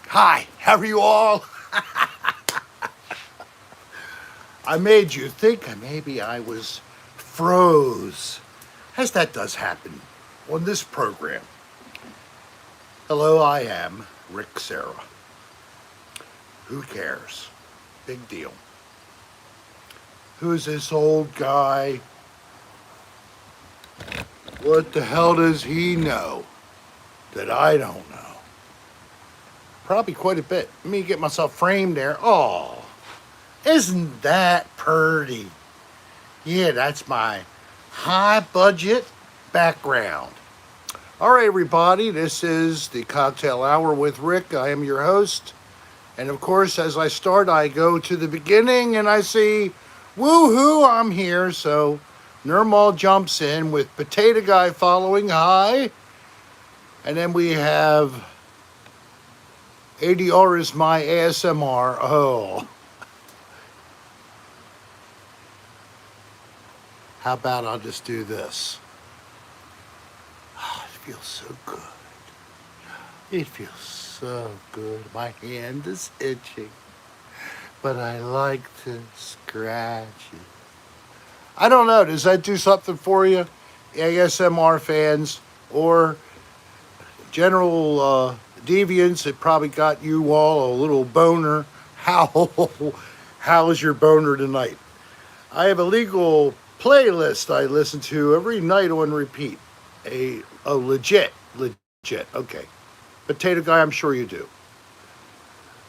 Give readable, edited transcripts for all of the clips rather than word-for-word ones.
Hi, how are you all? I made you think maybe I was froze, as that does happen on this program. Hello, I am Rick Serra. Who cares? Big deal. Who's this old guy? What the hell does he know that I don't know? Probably quite a bit. Let me get myself framed there. Oh, isn't that pretty? Yeah, that's my high budget background. All right, everybody, this is the Cocktail Hour with Rick. I am your host. And of course, as I start, I go to the beginning and I see, woohoo, I'm here. So Nirmal jumps in with Potato Guy following, hi. And then we have ADR is my ASMR. Oh. How about I'll just do this? Oh, it feels so good. It feels so good. My hand is itching, but I like to scratch it. I don't know. Does that do something for you, ASMR fans or general deviants? It probably got you all a little boner. How is your boner tonight? I have a legal playlist I listen to every night on repeat. A legit. Okay. Potato Guy, I'm sure you do.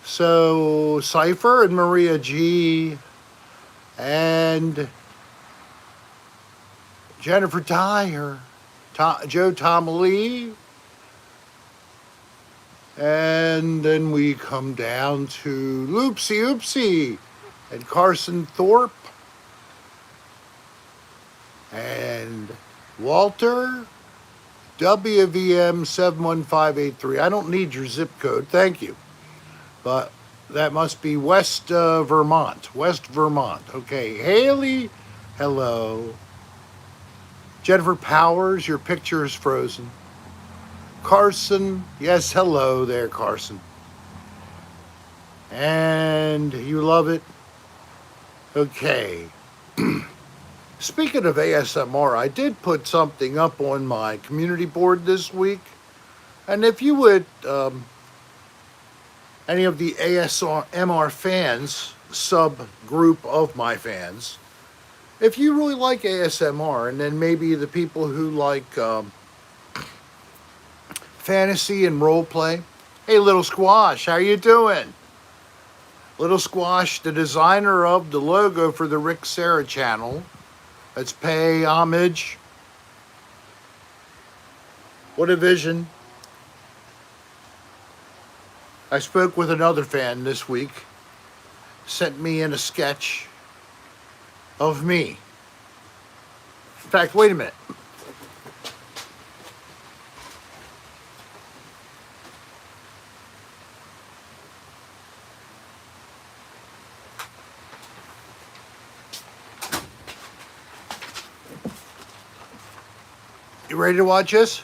So Cypher and Maria G and Jennifer Dyer, Joe Tomalee, and then we come down to Loopsy Oopsie and Carson Thorpe and Walter WVM 71583. I don't need your zip code, thank you. But that must be West Vermont. West Vermont. Okay, Haley, hello. Jennifer Powers, your picture is frozen. Carson, yes, hello there, Carson. And you love it? Okay. Speaking of ASMR, I did put something up on my community board this week. And if you would, any of the ASMR fans, subgroup of my fans, if you really like ASMR, and then maybe the people who like fantasy and role play, hey, Little Squash, how you doing? Little Squash, the designer of the logo for the Rick Serra channel. Let's pay homage. What a vision. I spoke with another fan this week. Sent me in a sketch of me. In fact, wait a minute. You ready to watch this?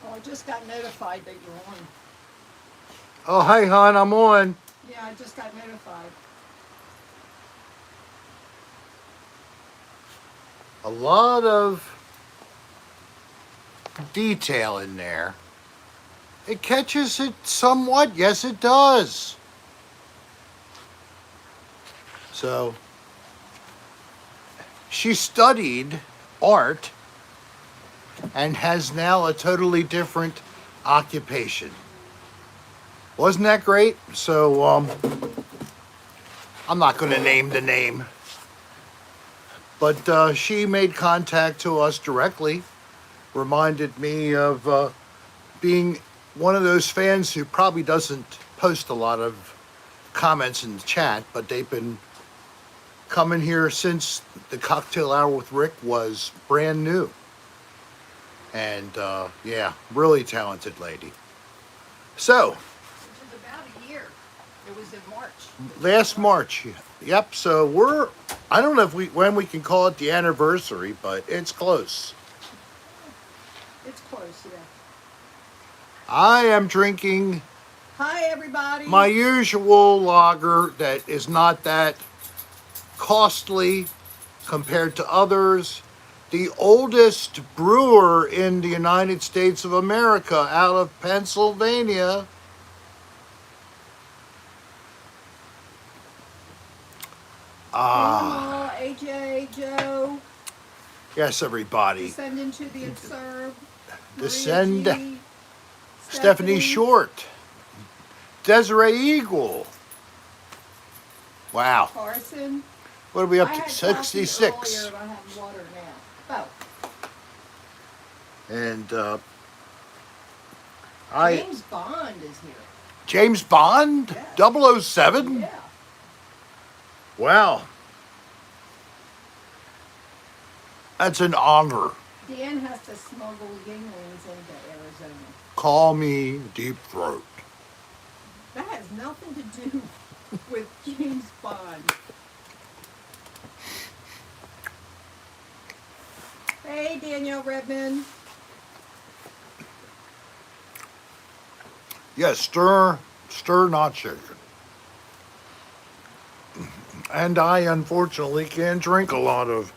Oh, I just got notified that you're on. Oh, hi, hon, I'm on. Yeah, I just got notified. A lot of detail in there. It catches it somewhat. Yes, it does. So, she studied art and has now a totally different occupation. Wasn't that great? So, I'm not going to name the name. But she made contact to us directly. Reminded me of being one of those fans who probably doesn't post a lot of comments in the chat, but they've been coming here since the Cocktail Hour with Rick was brand new. And yeah, really talented lady. So, Which is about a year. It was in March. last March, yep, so we're I don't know if when we can call it the anniversary, but it's close. It's close, yeah. I am drinking Hi, everybody. my usual lager that is not that costly compared to others. The oldest brewer in the United States of America, out of Pennsylvania. Grandma, AJ, Joe, Yes, everybody. descending to the absurd. Descend. Maria G, Stephanie Short. Desiree Eagle. Wow. Carson. What are we up I to? had 66. coffee earlier, and I have water now. And James Bond is here. James Bond? Yes. 007? Yeah. Wow. That's an honor. Dan has to smuggle Yinglings into Arizona. Call me Deep Throat. That has nothing to do with James Bond. Hey, Danielle Redmond. Yes, stir, not shaken. And I unfortunately can't drink a lot of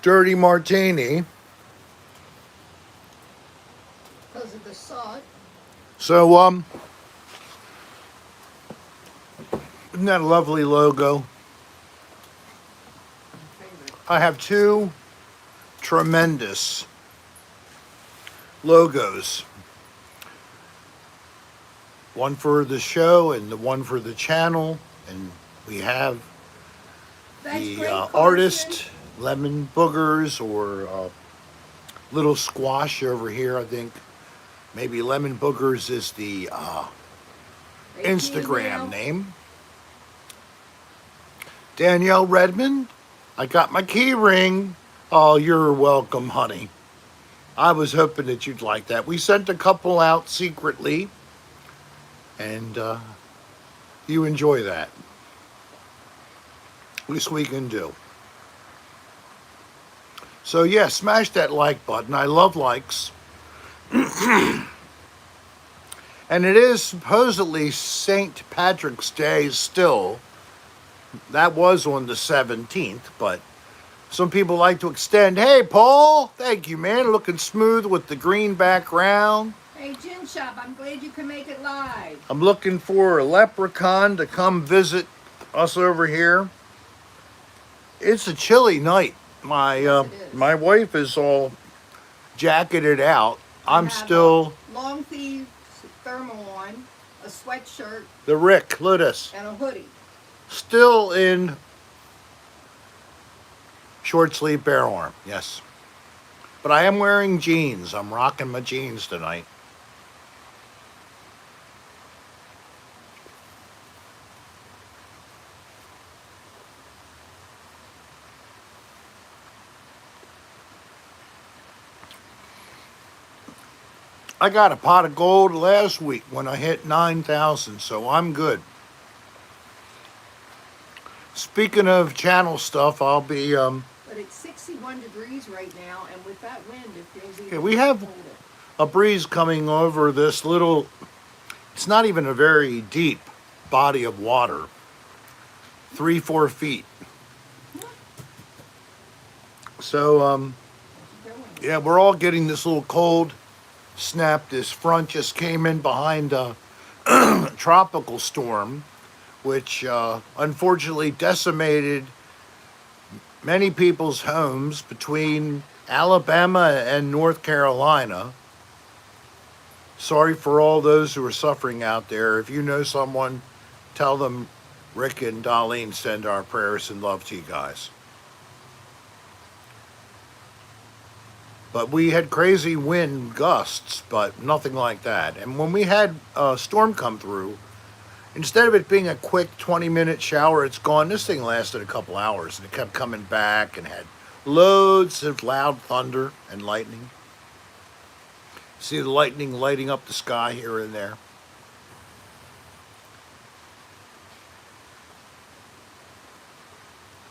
dirty martini. Because of the salt. So, isn't that a lovely logo? I have two tremendous logos. One for the show and the one for the channel. And we have the artist, Lemon Boogers, or Little Squash over here, I think. Maybe Lemon Boogers is the Instagram name. Danielle Redmond, I got my key ring. Oh, you're welcome, honey. I was hoping that you'd like that. We sent a couple out secretly, and you enjoy that. Least we can do. So yeah, smash that like button. I love likes. And it is supposedly St. Patrick's Day still. That was on the 17th, but some people like to extend. Hey, Paul, thank you, man. Looking smooth with the green background. Hey, Gin Shop, I'm glad you can make it live. I'm looking for a leprechaun to come visit us over here. It's a chilly night. My wife is all jacketed out. I'm still long sleeve thermal on, a sweatshirt, the Rick Ludus, and a hoodie. Still in short sleeve bare arm, yes. But I am wearing jeans. I'm rocking my jeans tonight. I got a pot of gold last week when I hit 9,000, so I'm good. Speaking of channel stuff, I'll be But it's 61 degrees right now, and with that wind, it feels even okay, we have colder. a breeze coming over this little, it's not even a very deep body of water. 3-4 feet. So yeah, we're all getting this little cold snap. This front just came in behind a tropical storm, which unfortunately decimated many people's homes between Alabama and North Carolina. Sorry for all those who are suffering out there. If you know someone, tell them Rick and Darlene send our prayers and love to you guys. But we had crazy wind gusts, but nothing like that. And when we had a storm come through, instead of it being a quick 20-minute shower, it's gone. This thing lasted a couple hours, and it kept coming back and had loads of loud thunder and lightning. See the lightning lighting up the sky here and there.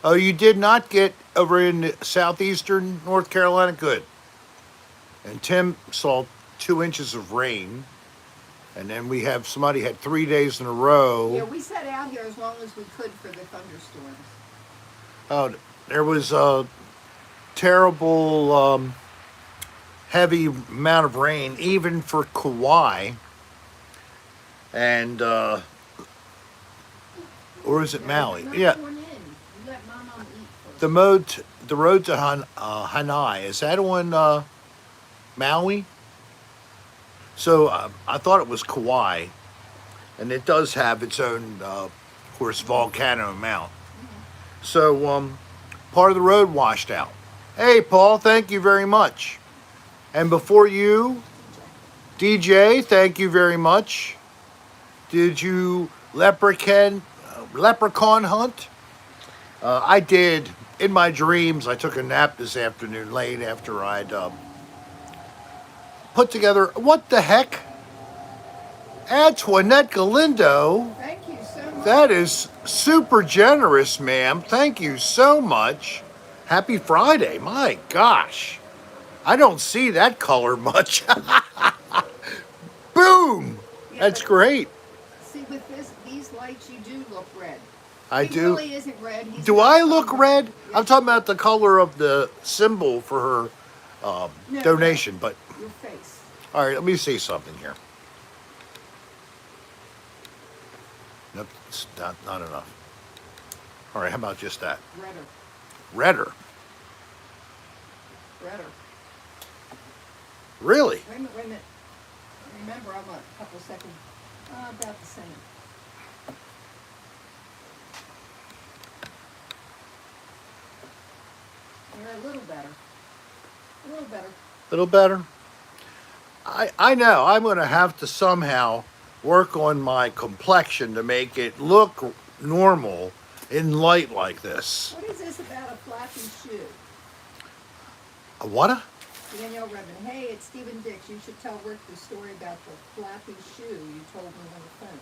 Oh, you did not get over in southeastern North Carolina? Good. And Tim saw 2 inches of rain. And then we have somebody had 3 days in a row. Yeah, we sat out here as long as we could for the thunderstorms. Oh, there was a terrible heavy amount of rain, even for Kauai. And, or is it Maui? Not Yeah. torn in. You let Mom eat first. The road to Hanai, is that on Maui? So I thought it was Kauai, and it does have its own, of course, volcano mount. So part of the road washed out. Hey, Paul, thank you very much. And before you, DJ, thank you very much. Did you leprechaun hunt? I did. In my dreams, I took a nap this afternoon late after I'd put together, what the heck? Antoinette Galindo. Thank you so much. That is super generous, ma'am. Thank you so much. Happy Friday. My gosh. I don't see that color much. Boom. Yeah, That's but great. See, with these lights, you do look red. I He do. really isn't red. He's Do got I look sunburn. red? Yes, I'm talking about the color of the symbol for her No, donation. But your face. all right, let me see something here. Nope, it's not enough. All right, how about just that? Redder. Redder. Redder. Really? Wait a minute. Remember, I'm a couple seconds. About the same. You're a little better. A little better. Little better? I know. I'm going to have to somehow work on my complexion to make it look normal in light like this. What is this about a flappy shoe? A what? Danielle Redmond. Hey, it's Stephen Dix. You should tell Rick the story about the flappy shoe you told me on the phone.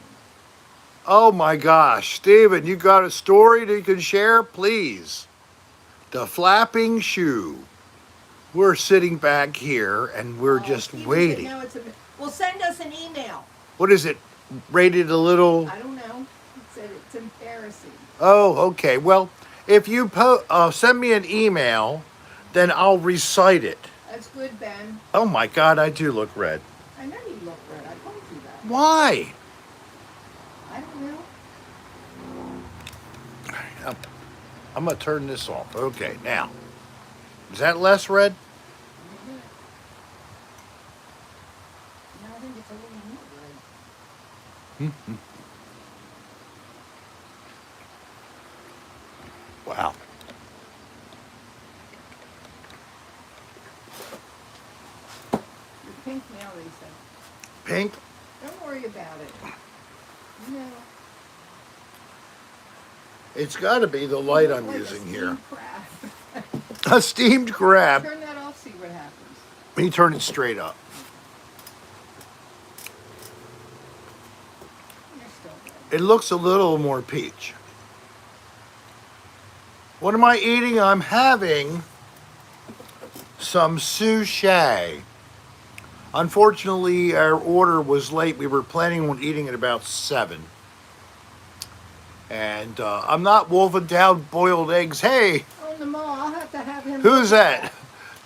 Oh my gosh. Steven, you got a story that you can share? Please. The flapping shoe. We're sitting back here and we're just Stephen waiting. Said, no, well, send us an email. What is it? Rated a little? I don't know. It said it's embarrassing. Oh, okay. Well, if you send me an email, then I'll recite it. That's good, Ben. Oh my God, I do look red. I know you look red. I told you that. Why? I don't know. I'm going to turn this off. Okay, now. Is that less red? No, I think it's a little more red. Wow. You're pink now, Lisa. Pink? Don't worry about it. No. It's got to be the light I'm Like a using here. steamed crab. A steamed crab. Turn that off, see what happens. Let me turn it straight up. You're still red. It looks a little more peach. What am I eating? I'm having some sushi. Unfortunately, our order was late. We were planning on eating at about 7. And I'm not wolfing down boiled eggs. Hey, Oh, no, I'll have to have him. who's that?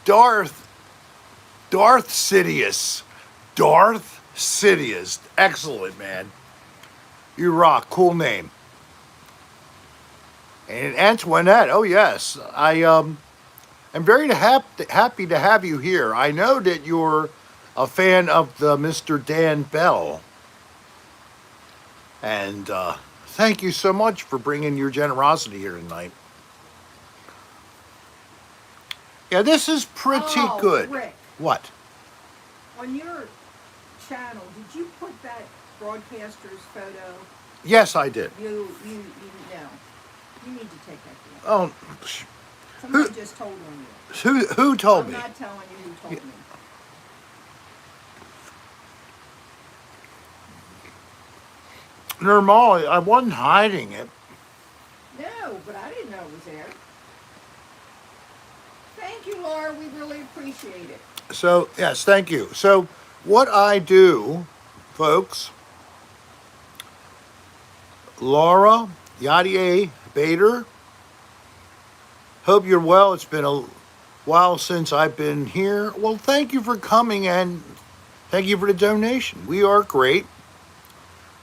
Darth Sidious. Darth Sidious. Excellent, man. You rock. Cool name. And Antoinette. Oh, yes. I am very happy to have you here. I know that you're a fan of the Mr. Dan Bell. And thank you so much for bringing your generosity here tonight. Yeah, this is pretty good. Rick, What? on your channel, did you put that broadcaster's photo? Yes, I did. You know. You need to take that down. Oh, Somebody just told on you. who told I'm me? not telling you who told me. Normal, I wasn't hiding it. No, but I didn't know it was was there. Thank you, Laura. We really appreciate it. So, yes, thank you. So, what I do, folks, Laura, Yadier, Bader, hope you're well. It's been a while since I've been here. Well, thank you for coming and thank you for the donation. We are great.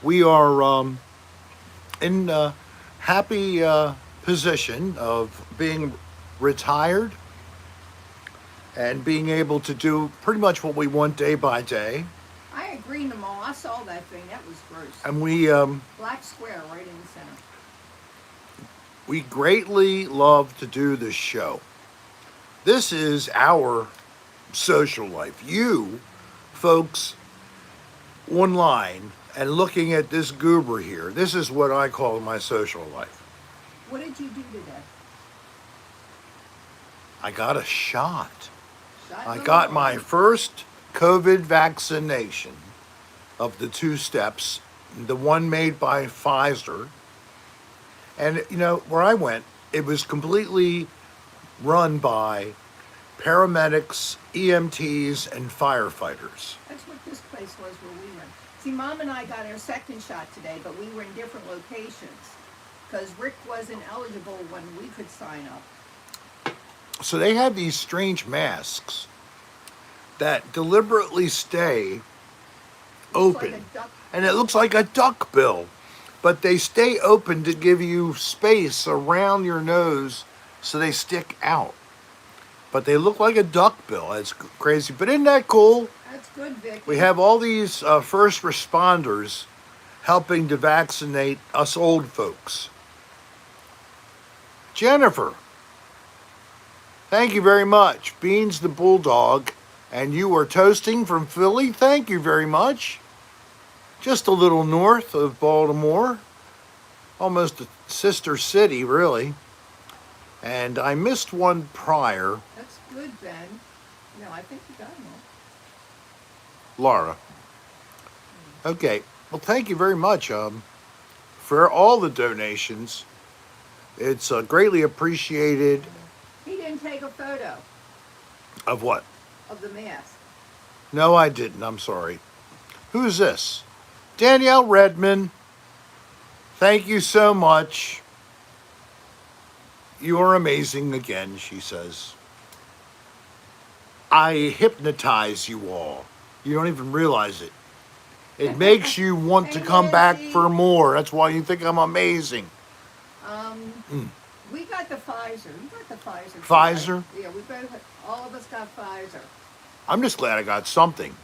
We are in a happy position of being retired and being able to do pretty much what we want day by day. I agree, Namal. I saw that thing. That was gross. And we Black square right in the center. we greatly love to do this show. This is our social life. You folks online and looking at this goober here, this is what I call my social life. What did you do today? I got a shot. Shot I number got one. my first COVID vaccination of the 2 steps, the one made by Pfizer. And, you know, where I went, it was completely run by paramedics, EMTs, and firefighters. That's what this place was where we went. See, Mom and I got our second shot today, but we were in different locations because Rick wasn't eligible when we could sign up. So they have these strange masks that deliberately stay open. Like a duck. And it looks like a duck bill, but they stay open to give you space around your nose so they stick out. But they look like a duck bill. It's crazy. But isn't that cool? That's good, Vic. We have all these first responders helping to vaccinate us old folks. Jennifer, thank you very much. Beans the Bulldog, and you are toasting from Philly. Thank you very much. Just a little north of Baltimore. Almost a sister city, really. And I missed one prior. That's good, Ben. No, I think you got them all. Laura. Okay. Well, thank you very much for all the donations. It's greatly appreciated. He didn't take a photo Of what? of the mask. No, I didn't. I'm sorry. Who's this? Danielle Redman. Thank you so much. You are amazing again, she says. I hypnotize you all. You don't even realize it. It makes you want to Hey, come back Nancy. for more. That's why you think I'm amazing. We got the Pfizer. You got the Pfizer. too, Pfizer? right? Yeah, we both. All of us got Pfizer. I'm just glad I got something.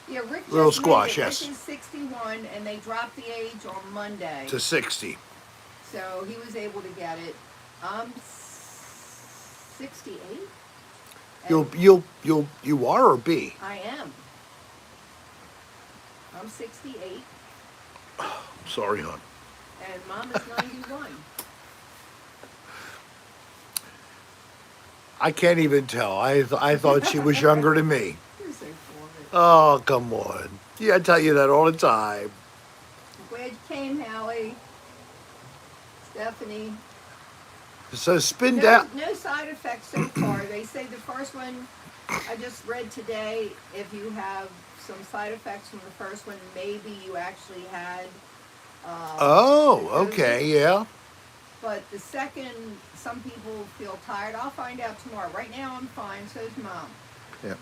Yeah, Rick. Little just squash, made it. yes. Rick is 61, and they dropped the age on Monday, To 60. so he was able to get it. I'm 68. You are or be? I am. I'm 68, Sorry, hon. and Mom is 91. I can't even tell. I thought she was younger than me. You're so forward. Oh, come on. Yeah, I tell you that all the time. Glad you came, Hallie. Stephanie. So spin down. No side effects so far. They say the first one, I just read today, if you have some side effects from the first one, maybe you actually had. Oh, the okay, doses. yeah. But the second, some people feel tired. I'll find out tomorrow. Right now I'm fine, so's Mom. Yeah.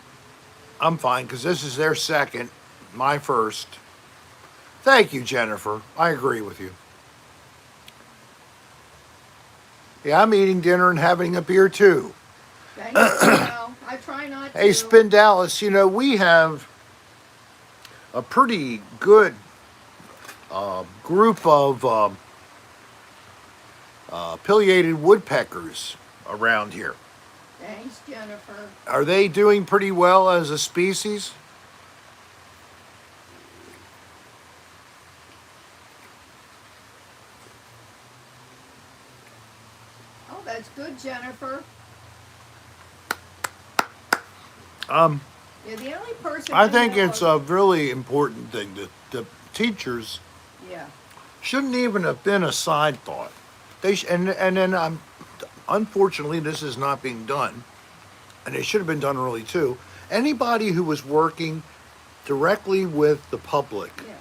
I'm fine because this is their second, my first. Thank you, Jennifer. I agree with you. Yeah, I'm eating dinner and having a beer too. Thank you. Well, I try not to. Hey, Spin Dallas, you know, we have a pretty good group of pileated woodpeckers around here. Thanks, Jennifer. Are they doing pretty well as a species? Oh, that's good, Jennifer. Um, Yeah, the only person I think it's a really important thing that the teachers Yeah. Shouldn't even have been a side thought. And then unfortunately this is not being done, and it should have been done early too. Anybody who was working directly with the public Yeah.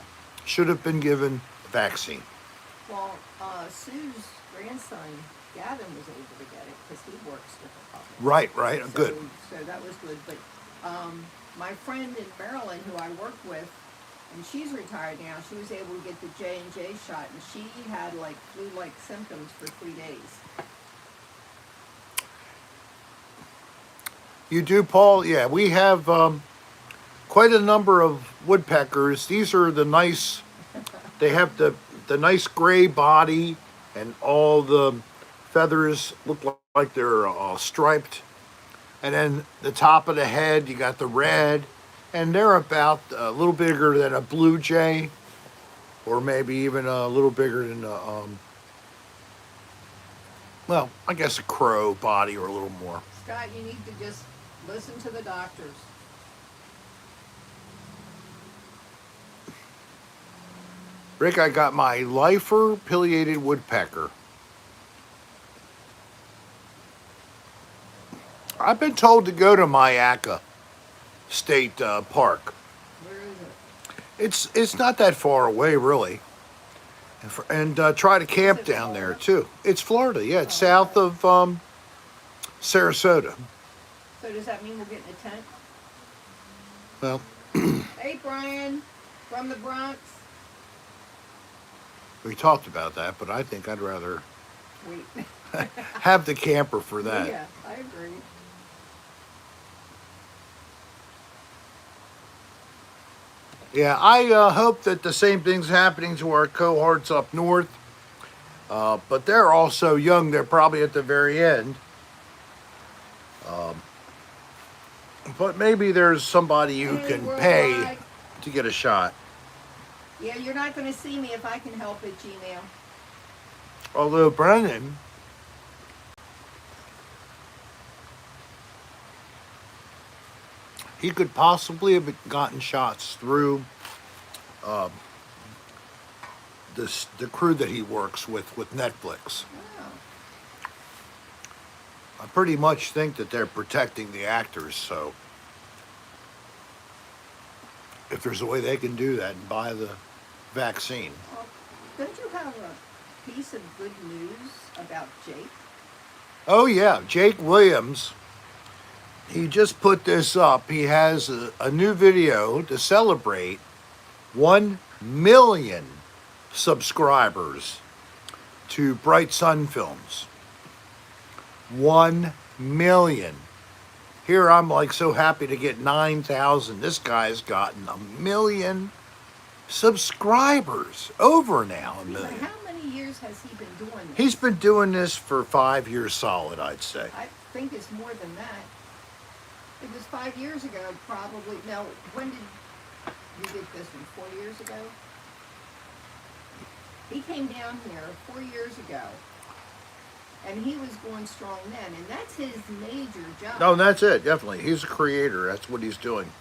should have been given a vaccine. Well, Sue's grandson, Gavin, was able to get it because he works with the public. Right, good. So that was good. But my friend in Maryland, who I work with, and she's retired now, she was able to get the J&J shot, and she had like flu-like symptoms for 3 days. You do, Paul? Yeah, we have quite a number of woodpeckers. These are the nice, they have the nice gray body, and all the feathers look like they're striped. And then the top of the head, you got the red, and they're about a little bigger than a blue jay, or maybe even a little bigger than a, well, I guess a crow body, or a little more. Scott, you need to just listen to the doctors. Rick, I got my lifer pileated woodpecker. I've been told to go to Myakka State Park. Where is it? It's not that far away, really. And try to camp it down there, Florida? too. It's Florida, yeah. It's Oh, south okay. of Sarasota. So does that mean we'll get in a tent? Well, Hey, Brian, from the Bronx. we talked about that, but I think I'd rather Wait. have the camper for that. Yeah, I agree. Yeah, I hope that the same thing's happening to our cohorts up north. But they're also young. They're probably at the very end. But maybe there's somebody who Hey, can worldwide. pay to get a shot. Yeah, you're not going to see me if I can help it, Gmail. Although Brennan, he could possibly have gotten shots through the crew that he works with Netflix. Oh. I pretty much think that they're protecting the actors, so if there's a way they can do that and buy the vaccine. Well, don't you have a piece of good news about Jake? Oh yeah, Jake Williams, he just put this up. He has a new video to celebrate 1 million subscribers to Bright Sun Films. 1 million. Here I'm like so happy to get 9,000. This guy's gotten 1 million subscribers. Over now, 1 But million. how many years has he been doing this? He's been doing this for 5 years solid, I'd say. I think it's more than that. It was 5 years ago, probably. Now, when did you get this one? 4 years ago? He came down here 4 years ago, and he was going strong then, and that's his major job. No, that's it, definitely. He's a creator. That's what he's doing.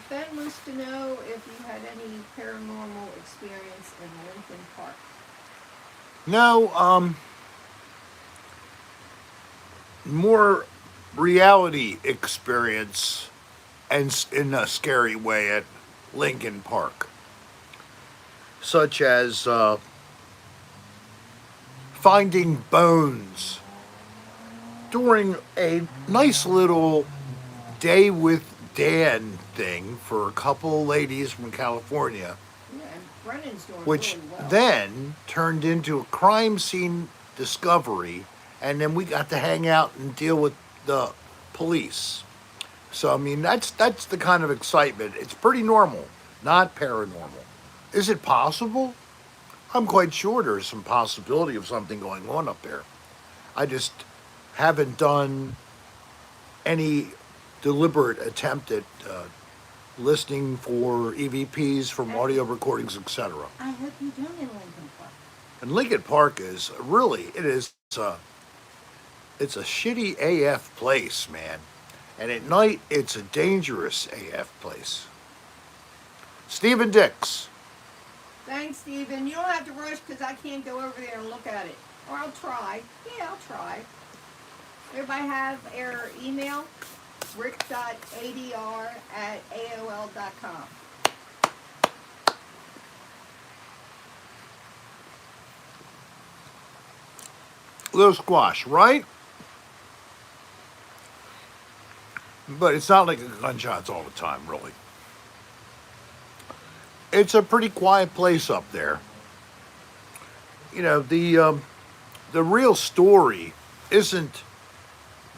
Ben wants to know if you had any paranormal experience in Lincoln Park. No, more reality experience, and in a scary way, at Lincoln Park. Such as finding bones during a nice little day with Dan thing for a couple ladies from California, Yeah, and Brennan's doing which really well. then turned into a crime scene discovery, and then we got to hang out and deal with the police. So I mean, that's the kind of excitement. It's pretty normal, not paranormal. Is it possible? I'm quite sure there's some possibility of something going on up there. I just haven't done any deliberate attempt at listening for EVPs from audio recordings, etc. I hope you don't in Lincoln Park. And Lincoln Park is really, it's a shitty AF place, man. And at night, it's a dangerous AF place. Stephen Dix. Thanks, Stephen. You don't have to rush because I can't go over there and look at it. Or I'll try. Yeah, I'll try. Everybody have our email? rick.adr@aol.com. Little squash, right? But it's not like gunshots all the time, really. It's a pretty quiet place up there. You know, the real story isn't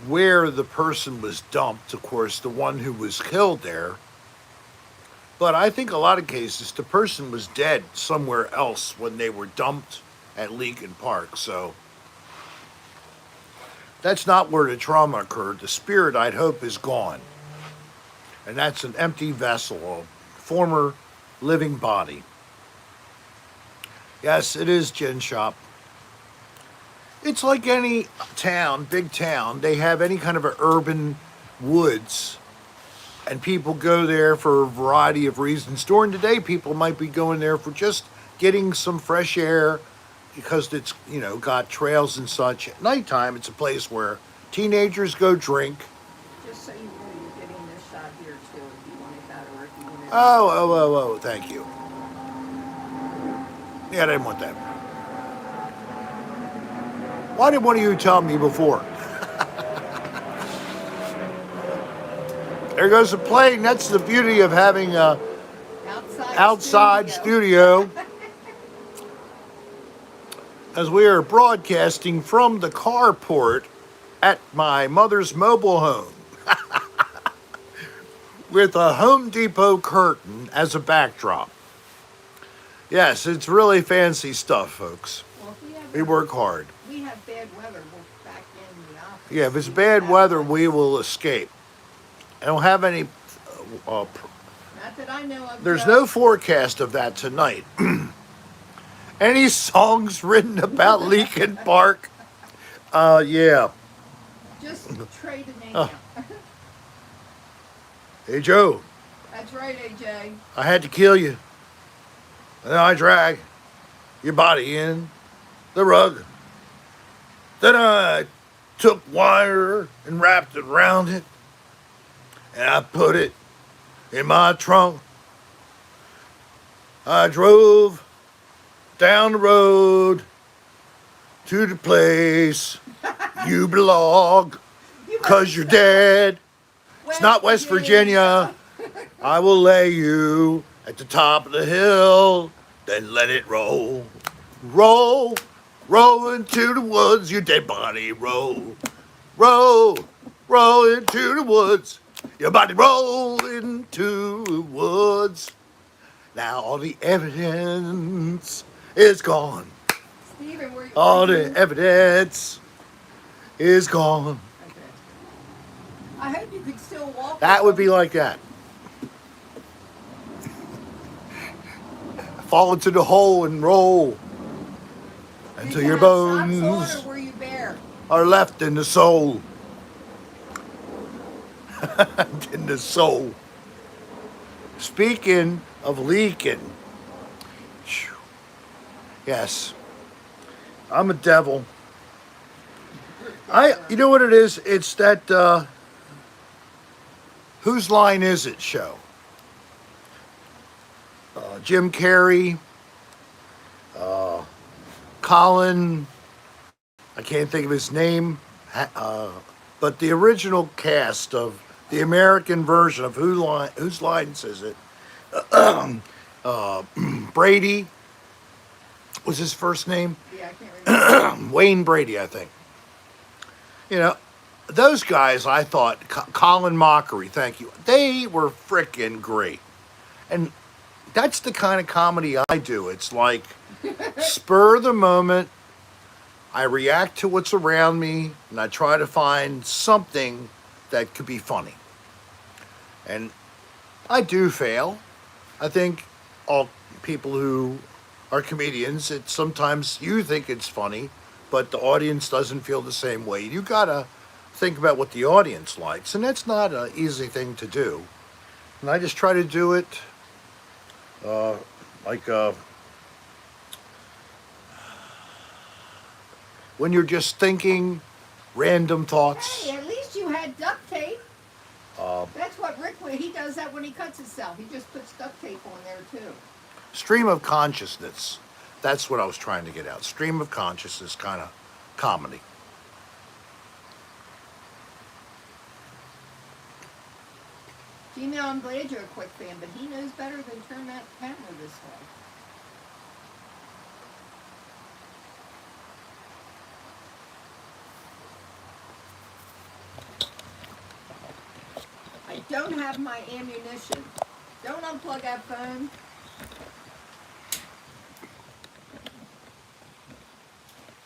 where the person was dumped, of course, the one who was killed there. But I think a lot of cases the person was dead somewhere else when they were dumped at Lincoln Park. So that's not where the trauma occurred. The spirit, I'd hope, is gone. And that's an empty vessel, a former living body. Yes, it is Gin Shop. It's like any town, big town, they have any kind of an urban woods, and people go there for a variety of reasons. During the day, people might be going there for just getting some fresh air because it's, you know, got trails and such. At nighttime, it's a place where teenagers go drink. Just so you know, you're getting this shot here too, if you wanted that, or if you wanted. Oh, thank you. Yeah, I didn't want that. Why didn't one of you tell me before? There goes the plane. That's the beauty of having a outside studio. As we are broadcasting from the carport at my mother's mobile home with a Home Depot curtain as a backdrop. Yes, it's really fancy stuff, folks. Well, We work hard. we have bad weather, we're back in the office. Yeah, if it's bad weather, we will escape. I don't have any. Not that I know of. There's Joe. no forecast of that tonight. Any songs written about Lincoln Park? Yeah. Just trade a name Oh. out. Hey, Joe, That's right, AJ. I had to kill you. And then I drag your body in the rug. Then I took wire and wrapped it around it. And I put it in my trunk. I drove down the road to the place you belong, 'cause you're dead. It's not West Virginia. I will lay you at the top of the hill, then let it roll. Roll, roll into the woods, your dead body. Roll, roll, roll into the woods. Your body roll into the woods. Now all the evidence is gone. Stephen, were you? All the evidence is gone. Okay. I hope you could still walk. That would be like that. Fall into the hole and roll until your bones Or were you bare? are left in the soul. In the soul. Speaking of leaking, yes, I'm a devil. You know what it is? It's that Whose Line Is It show. Jim Carrey, Colin, I can't think of his name, but the original cast of the American version of Whose Lines Is It? Brady was his first name. Yeah, I can't remember. Wayne Brady, I think. You know, those guys, I thought, Colin Mockery, thank you, they were frickin' great. And that's the kind of comedy I do. It's like spur of the moment. I react to what's around me, and I try to find something that could be funny. And I do fail. I think all people who are comedians, sometimes you think it's funny, but the audience doesn't feel the same way. You gotta think about what the audience likes, and that's not an easy thing to do. And I just try to do it like when you're just thinking random thoughts. Hey, at least you had duct tape. Uh, That's what Rick, he does that when he cuts himself. He just puts duct tape on there too. Stream of consciousness. That's what I was trying to get out. Stream of consciousness kind of comedy. Gmail, I'm glad you're a quick fan, but he knows better than turn that camera this way. I don't have my ammunition. Don't unplug that phone.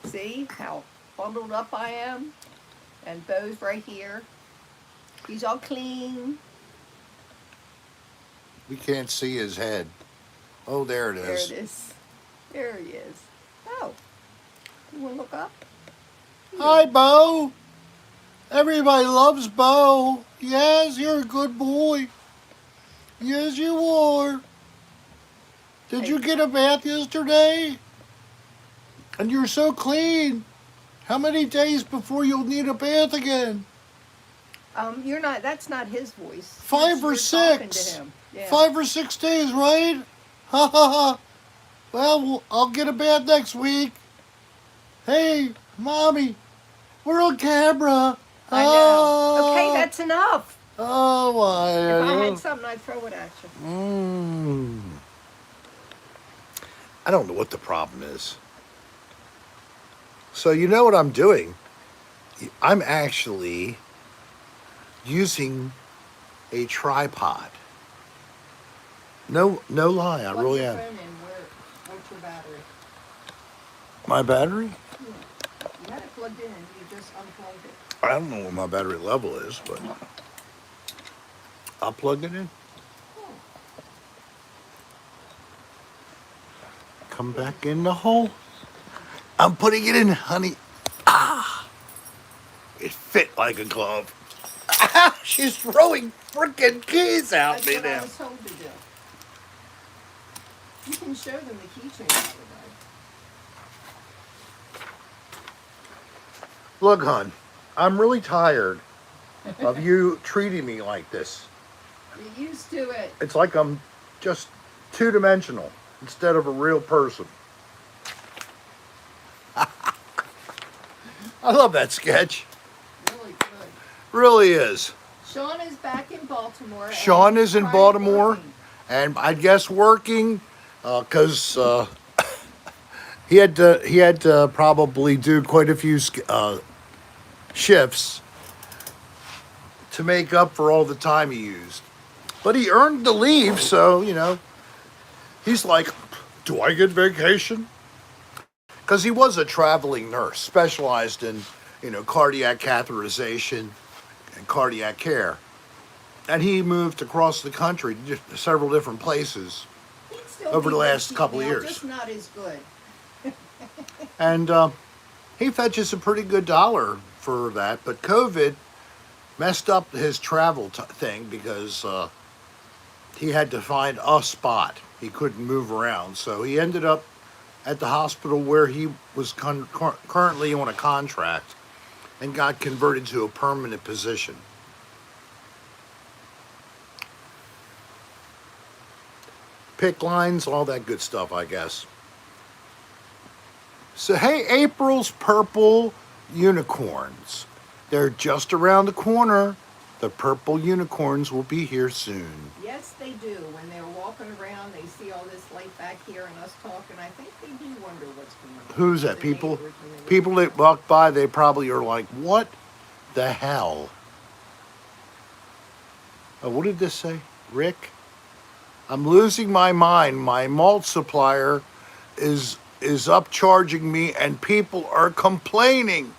See how bundled up I am? And Bo's right here. He's all clean. We can't see his head. Oh, there it is. There it is. There he is. Oh, you want to look up? Hi, Bo. Everybody loves Bo. Yes, you're a good boy. Yes, you are. Did you get a bath yesterday? And you're so clean. How many days before you'll need a bath again? You're not. That's not his voice. 5 or You're talking 6. to him. Yeah. 5 or 6 days, right? Ha ha ha. Well, I'll get a bath next week. Hey, Mommy, we're on camera. I know. Okay, that's enough. Oh, my. If I had something, I'd throw it at you. I don't know what the problem is. So you know what I'm doing? I'm actually using a tripod. No lie, I Plug really your am. phone in. What's your battery? My battery? Yeah. You had it plugged in and you just unplugged it. I don't know what my battery level is, but I'll plug it in. Oh. Come back in the hole. I'm putting it in, honey. It fit like a glove. She's throwing freaking keys out That's me what I now. was told to do. You can show them the keychain the other day. Look, hon, I'm really tired of you treating me like this. You're used to it. It's like I'm just two-dimensional instead of a real person. I love that sketch. Really good. Really is. Sean is back in Baltimore. Sean is in tried Baltimore, working. and I guess working because he had to probably do quite a few shifts to make up for all the time he used. But he earned the leave, so he's like, "Do I get vacation?" Because he was a traveling nurse, specialized in cardiac catheterization and cardiac care. And he moved across the country to several different places He'd still over be the last working couple now, of years. Just not as good. And he fetches a pretty good dollar for that. But COVID messed up his travel thing because he had to find a spot. He couldn't move around. So he ended up at the hospital where he was currently on a contract and got converted to a permanent position. Pick lines, all that good stuff, I guess. So, hey, April's purple unicorns. They're just around the corner. The purple unicorns will be here soon. Yes, they do. When they're walking around, they see all this light back here and us talking. I think they do wonder what's going on. Who's that? The People? neighbors when they People that walk by, they probably are like, what the hell? Oh, what did this say? Rick? I'm losing my mind. My malt supplier is upcharging me and people are complaining.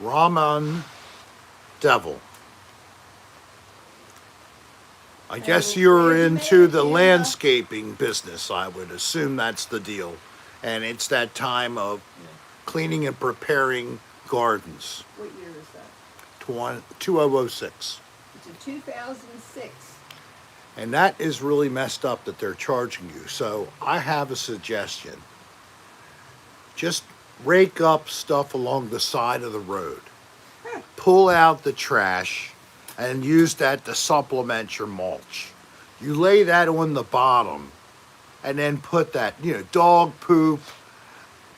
Raman Devil. I guess you're into the landscaping business. I would assume that's the deal. And it's that time of cleaning and preparing gardens. What year is that? 2006. It's a 2006. And that is really messed up that they're charging you. So I have a suggestion. Just rake up stuff along the side of the road, pull out the trash, and use that to supplement your mulch. You lay that on the bottom and then put that, dog poop,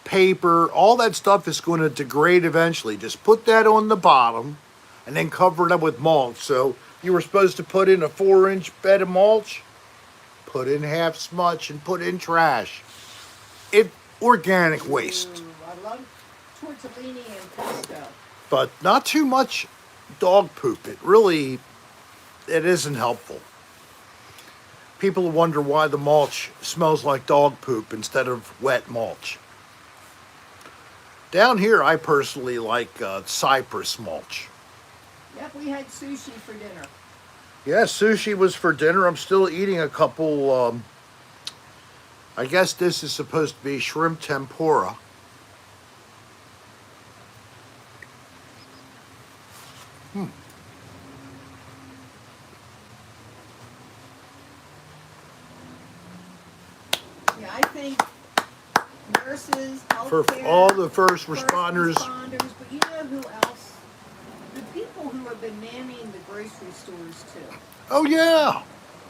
paper, all that stuff is going to degrade eventually. Just put that on the bottom and then cover it up with mulch. So you were supposed to put in a 4-inch bed of mulch, put in half smutch and put in trash. It organic waste. Ooh, I love tortellini and pesto. But not too much dog poop. It isn't helpful. People wonder why the mulch smells like dog poop instead of wet mulch. Down here, I personally like cypress mulch. Yep, we had sushi for dinner. Yeah, sushi was for dinner. I'm still eating a couple, I guess this is supposed to be shrimp tempura. Yeah, I think nurses, For healthcare, all the first responders. but you know who else? The people who have been manning the grocery stores too. Oh, yeah.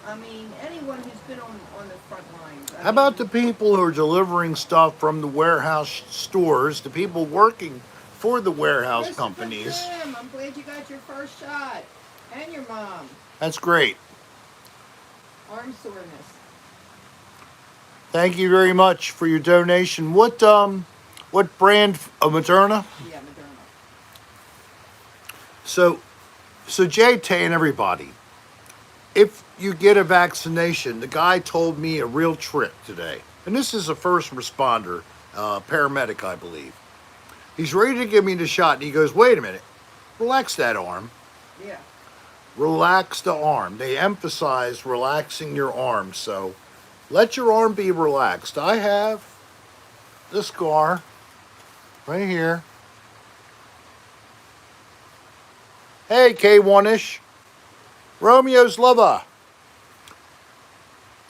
I mean, anyone who's been on the front lines. How about the people who are delivering stuff from the warehouse stores, the people working for the warehouse companies? Jim, I'm glad you got your first shot. And your mom. That's great. Arm soreness. Thank you very much for your donation. What brand of Moderna? Yeah, Moderna. So JT and everybody, if you get a vaccination, the guy told me a real trick today. And this is a first responder, paramedic, I believe. He's ready to give me the shot, and he goes, wait a minute, relax that arm. Yeah. Relax the arm. They emphasize relaxing your arm, so let your arm be relaxed. I have the scar right here. Hey, K1-ish. Romeo's lover.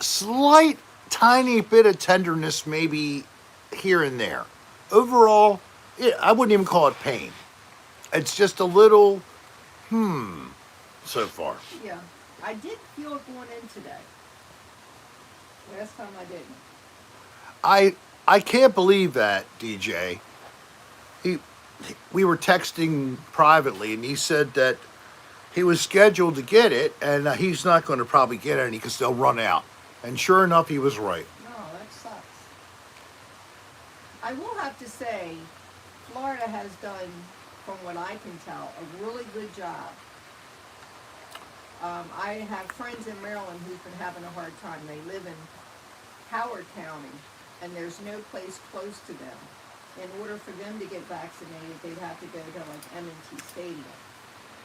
Slight, tiny bit of tenderness maybe here and there. Overall, I wouldn't even call it pain. It's just a little, so far. Yeah. I did feel it going in today. Last time I didn't. I can't believe that, DJ. We were texting privately, and he said that he was scheduled to get it, and he's not going to probably get any because they'll run out. And sure enough, he was right. No, that sucks. I will have to say, Florida has done, from what I can tell, a really good job. I have friends in Maryland who've been having a hard time. They live in Howard County, and there's no place close to them. In order for them to get vaccinated, they'd have to go to like M&T Stadium.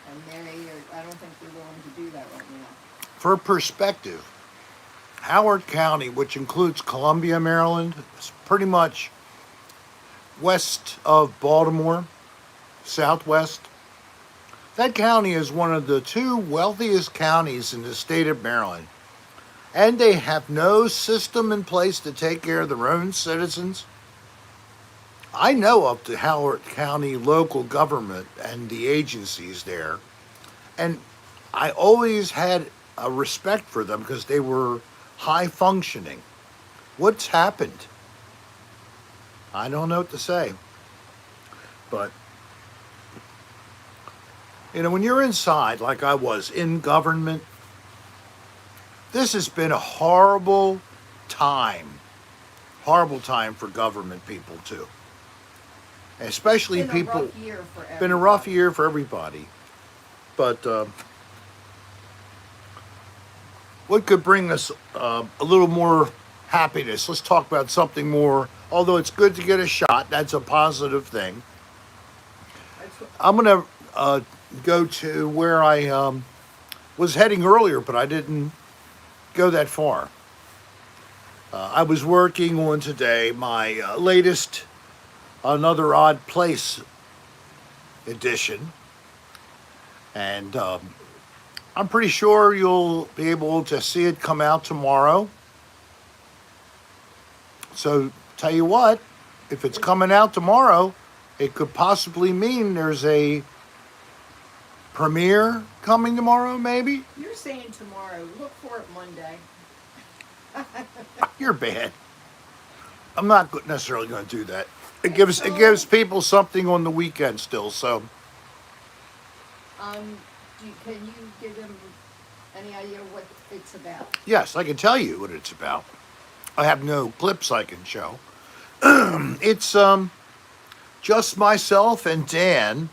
And I don't think they're willing to do that right now. For perspective, Howard County, which includes Columbia, Maryland, is pretty much west of Baltimore, southwest. That county is one of the 2 wealthiest counties in the state of Maryland. And they have no system in place to take care of their own citizens. I know of the Howard County local government and the agencies there. And I always had a respect for them because they were high functioning. What's happened? I don't know what to say. But, when you're inside, like I was, in government, this has been a horrible time. Horrible time for government people, too. Especially people. Been a rough year for everybody. But what could bring us a little more happiness? Let's talk about something more. Although it's good to get a shot, that's a positive thing. I'm going to go to where I was heading earlier, but I didn't go that far. I was working on today my latest Another Odd Place edition. And I'm pretty sure you'll be able to see it come out tomorrow. So, tell you what, if it's coming out tomorrow, it could possibly mean there's a premiere coming tomorrow, maybe? You're saying tomorrow. Look for it Monday. You're bad. I'm not necessarily going to do that. It gives people something on the weekend still, so. Can you give them any idea what it's about? Yes, I can tell you what it's about. I have no clips I can show. It's just myself and Dan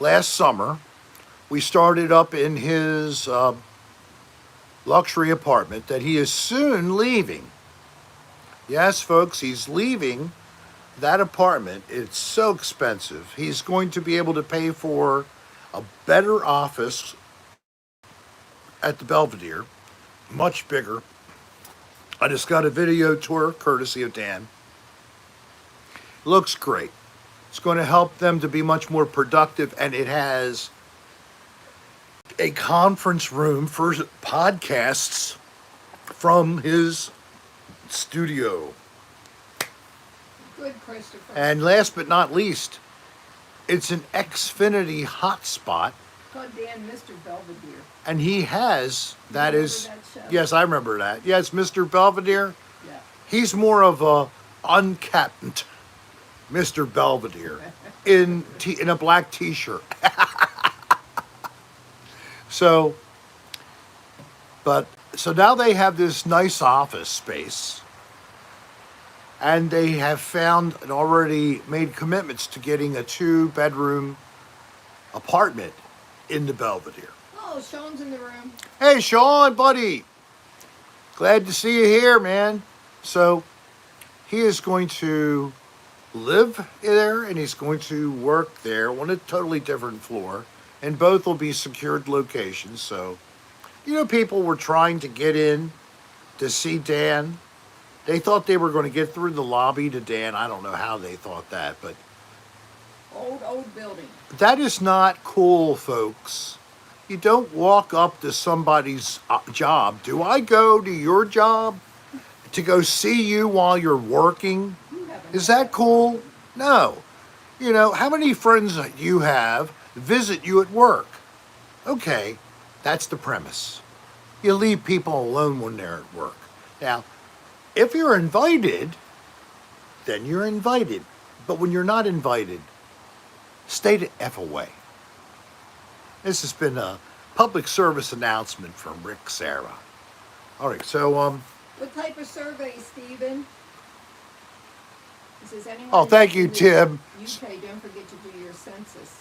last summer. We started up in his luxury apartment that he is soon leaving. Yes, folks, he's leaving that apartment. It's so expensive. He's going to be able to pay for a better office at the Belvedere, much bigger. I just got a video tour courtesy of Dan. Looks great. It's going to help them to be much more productive, and it has a conference room for podcasts from his studio. Good, Christopher. And last but not least, it's an Xfinity hotspot. Called Dan Mr. Belvedere. And he has, that is, that show? yes, I remember that. Yes, Mr. Belvedere. Yeah. He's more of a unkept Mr. Belvedere in a black t-shirt. So now they have this nice office space, and they have found and already made commitments to getting a 2-bedroom apartment in the Belvedere. Oh, Sean's in the room. Hey, Sean, buddy. Glad to see you here, man. So he is going to live there, and he's going to work there on a totally different floor, and both will be secured locations. So, people were trying to get in to see Dan. They thought they were going to get through the lobby to Dan. I don't know how they thought that, but Old building. that is not cool, folks. You don't walk up to somebody's job. Do I go to your job to go see you while you're working? Is that cool? No. How many friends you have visit you at work? Okay, that's the premise. You leave people alone when they're at work. Now, if you're invited, then you're invited. But when you're not invited, stay the F away. This has been a public service announcement from Rick Serra. All right, so What type of survey, Stephen? He says anyone. Oh, thank you, Tim. UK, don't forget to do your census.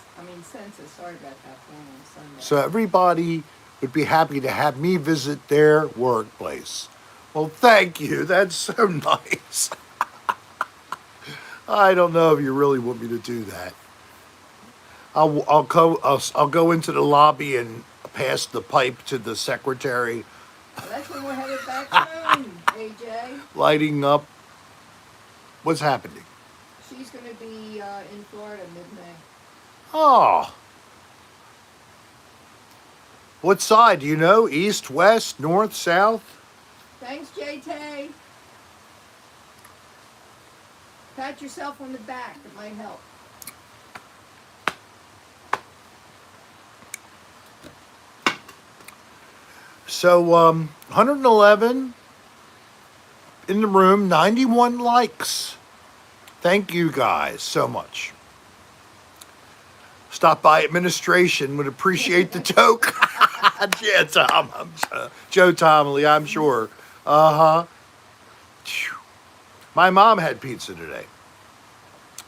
Sorry about that plan on Sunday. So everybody would be happy to have me visit their workplace. Well, thank you. That's so nice. I don't know if you really want me to do that. I'll go into the lobby and pass the pipe to the secretary. Well, that's when we're headed back home, AJ. Lighting up. What's happening? She's going to be in Florida mid-May. Oh. What side? Do you know? East, west, north, south? Thanks, JT. Pat yourself on the back. It might help. So, 111 in the room, 91 likes. Thank you guys so much. Stop by administration, would appreciate the joke. Yeah, Tom, Joe Tomley, I'm sure. Uh-huh. My mom had pizza today.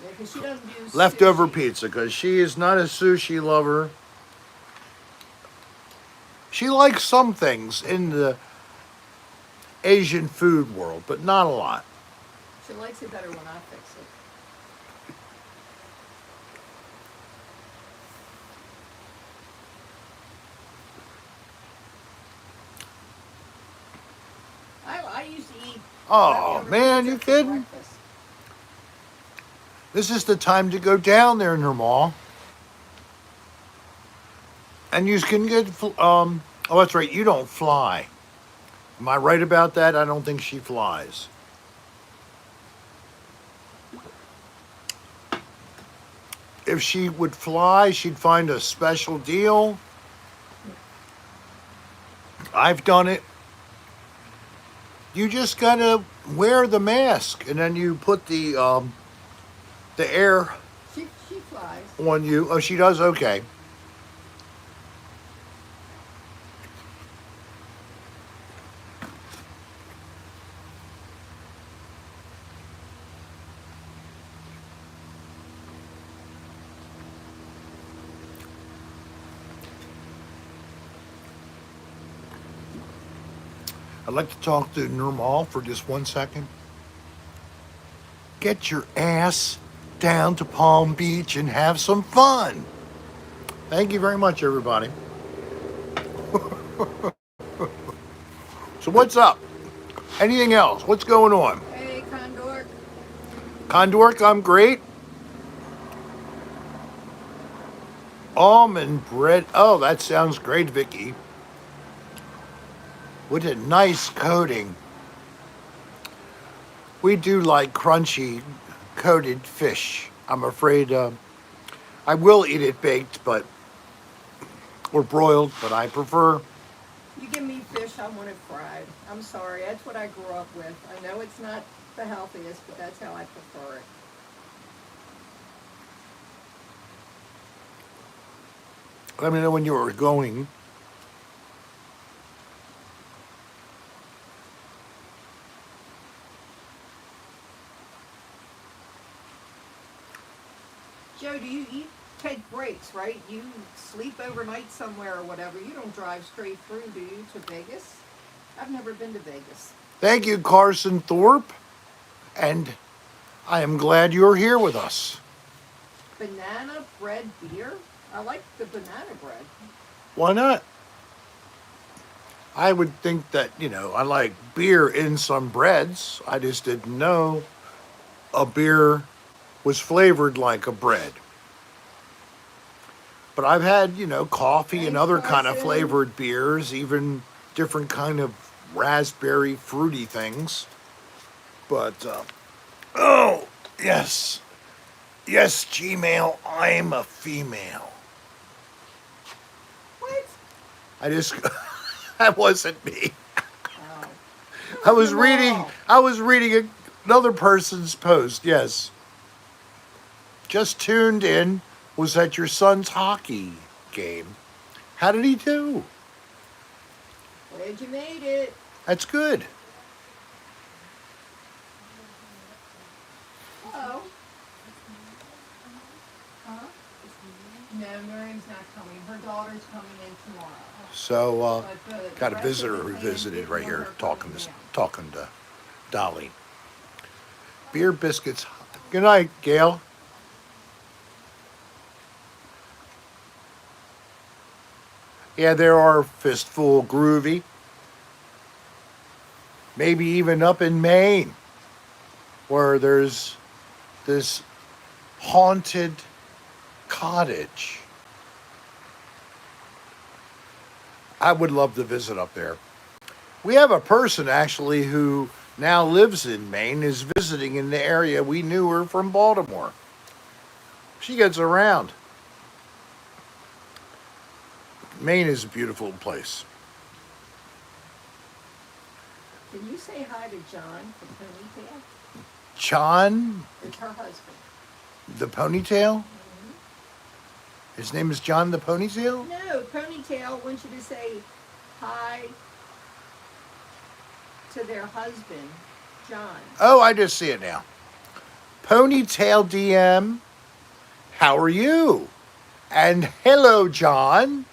Yeah, 'cause she doesn't do Leftover sushi. pizza, because she is not a sushi lover. She likes some things in the Asian food world, but not a lot. She likes it better when I fix it. I used to eat. Oh, leftover man, pizza you for kidding? breakfast. This is the time to go down there, Nirmal. And you can get, oh, that's right, you don't fly. Am I right about that? I don't think she flies. if she would fly, she'd find a special deal. I've done it. You just gotta wear the mask, and then you put the air She flies. on you. Oh, she does? Okay. I'd like to talk to Nirmal for just 1 second. Get your ass down to Palm Beach and have some fun. Thank you very much, everybody. So what's up? Anything else? What's going on? Hey, Condor. Condork, I'm great. Almond bread. Oh, that sounds great, Vicky. With a nice coating. We do like crunchy coated fish. I'm afraid I will eat it baked, but or broiled, but I prefer. You give me fish, I want it fried. I'm sorry, that's what I grew up with. I know it's not the healthiest, but that's how I prefer it. Let me know when you are going. Joe, do you take breaks, right? You sleep overnight somewhere or whatever. You don't drive straight through, do you, to Vegas? I've never been to Vegas. Thank you, Carson Thorpe. And I am glad you're here with us. Banana bread beer? I like the banana bread. Why not? I would think that, I like beer in some breads. I just didn't know a beer was flavored like a bread. But I've had, coffee and other kind of flavored beers, even different kind of raspberry fruity things. But, oh, yes. Yes, Gmail, I'm a female. What? That wasn't me. Oh. I was reading another person's post, yes. Just tuned in. Was at your son's hockey game. How did he do? Glad you made it. That's good. Oh. Huh? No, Miriam's not coming. Her daughter's coming in tomorrow. So, But got a rest visitor of the who plan visited didn't right want here her talking coming to, down. talking to Dolly. Beer biscuits. Good night, Gail. Yeah, there are Fistful Groovy. Maybe even up in Maine, where there's this haunted cottage. I would love to visit up there. We have a person actually who now lives in Maine, is visiting in the area. We knew her from Baltimore. She gets around. Maine is a beautiful place. Can you say hi to John from Ponytail? John, It's her husband. the ponytail? His name is John the Ponytail? No, Ponytail wants you to say hi to their husband, John. Oh, I just see it now. Ponytail DM, how are you? And hello, John.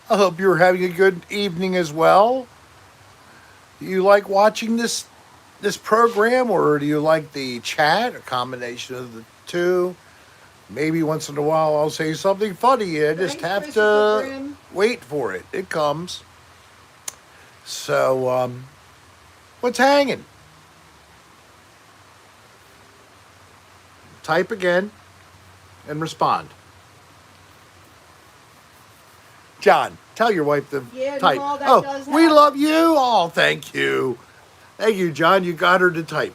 I hope you're having a good evening as well. Do you like watching this program, or do you like the chat? A combination of the two. Maybe once in a while I'll say something funny. You just Thanks, have Christopher to Grimm. wait for it. It comes. So, what's hanging? Type again and respond. John, tell your wife to Yeah, type. no, that Oh, does we happen. love you. Oh, thank you. Thank you, John. You got her to type.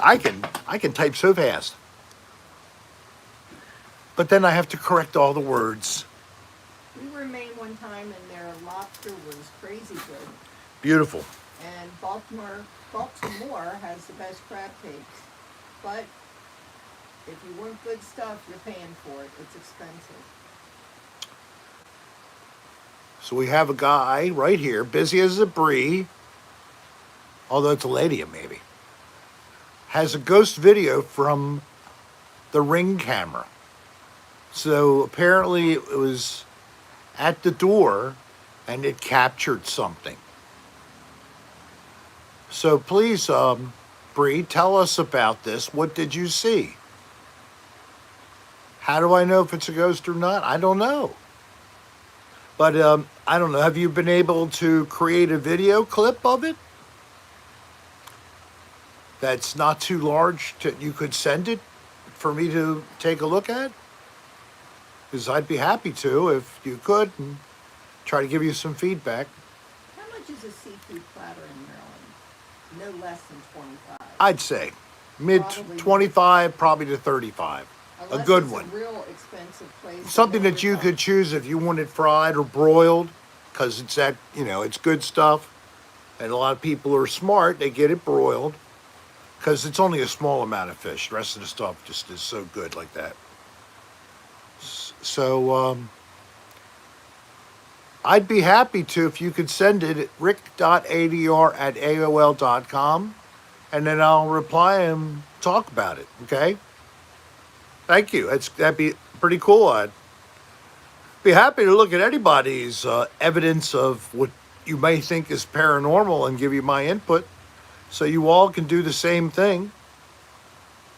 I can type so fast. but then I have to correct all the words. We were in Maine one time, and their lobster was crazy good. Beautiful. And Baltimore has the best crab cakes. But if you want good stuff, you're paying for it. It's expensive. So we have a guy right here, busy as a bee, although it's a lady maybe, has a ghost video from the Ring camera. So apparently it was at the door and it captured something. So please, Bree, tell us about this. What did you see? How do I know if it's a ghost or not? I don't know. But I don't know. Have you been able to create a video clip of it that's not too large? You could send it for me to take a look at? Because I'd be happy to if you could and try to give you some feedback. How much is a seafood platter in Maryland? No less than 25. I'd say mid Probably. 25, probably to 35. Unless a good it's one. A real expensive place. Something that you could choose if you want it fried or broiled, because it's that, it's good stuff. And a lot of people are smart, they get it broiled, because it's only a small amount of fish. The rest of the stuff just is so good like that. So, I'd be happy to if you could send it at rick.adr@aol.com, and then I'll reply and talk about it, okay? Thank you. That'd be pretty cool. I'd be happy to look at anybody's evidence of what you may think is paranormal and give you my input, so you all can do the same thing.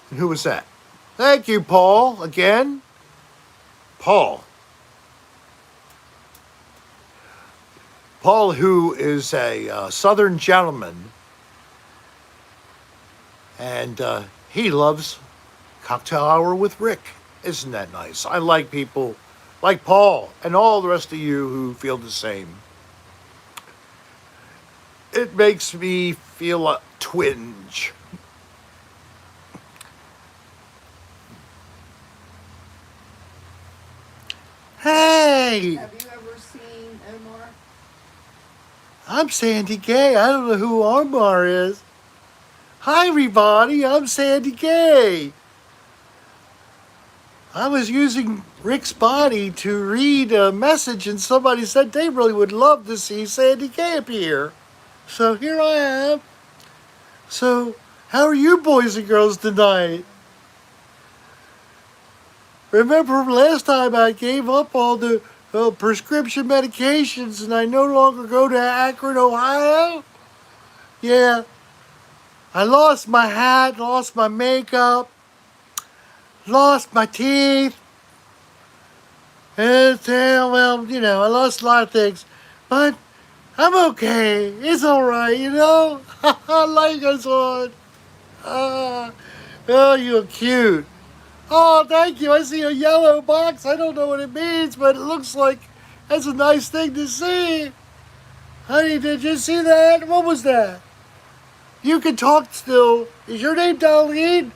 And who was that? Thank you, Paul, again. Paul, who is a Southern gentleman, and he loves Cocktail Hour with Rick. Isn't that nice? I like people like Paul and all the rest of you who feel the same. It makes me feel a twinge. Hey! Have you ever seen Omar? I'm Sandy Gay. I don't know who Omar is. Hi, everybody. I'm Sandy Gay. I was using Rick's body to read a message, and somebody said they really would love to see Sandy Gay appear. So here I am. So, how are you boys and girls tonight? Remember last time I gave up all the prescription medications and I no longer go to Akron, Ohio? Yeah. I lost my hat, lost my makeup, lost my teeth. And, well, I lost a lot of things. But I'm okay. It's alright, Life goes on. Oh, you're cute. Oh, thank you. I see a yellow box. I don't know what it means, but it looks like that's a nice thing to see. Honey, did you see that? What was that? You can talk still. Is your name Darlene?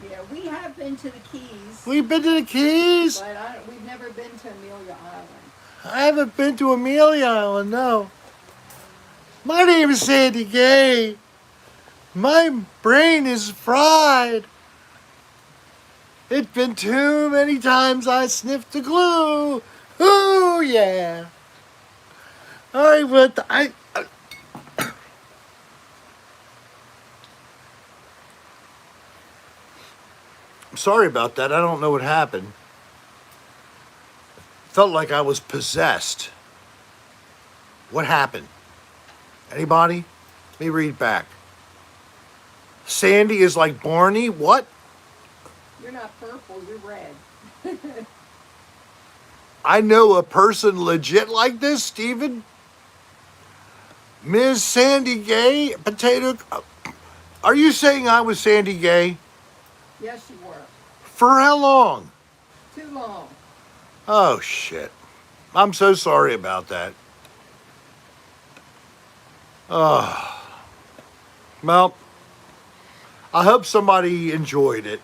Yeah, we have been to the Keys. We've been to the Keys? But we've never been to Amelia Island. I haven't been to Amelia Island, no. My name is Sandy Gay. My brain is fried. It's been too many times I sniffed the glue. Ooh, yeah. All right, but I'm sorry about that. I don't know what happened. Felt like I was possessed. What happened? Anybody? Let me read back. Sandy is like Barney. What? You're not purple, you're red. I know a person legit like this, Stephen. Ms. Sandy Gay, potato. Are you saying I was Sandy Gay? Yes, you were. For how long? Too long. Oh, shit. I'm so sorry about that. Well, I hope somebody enjoyed it.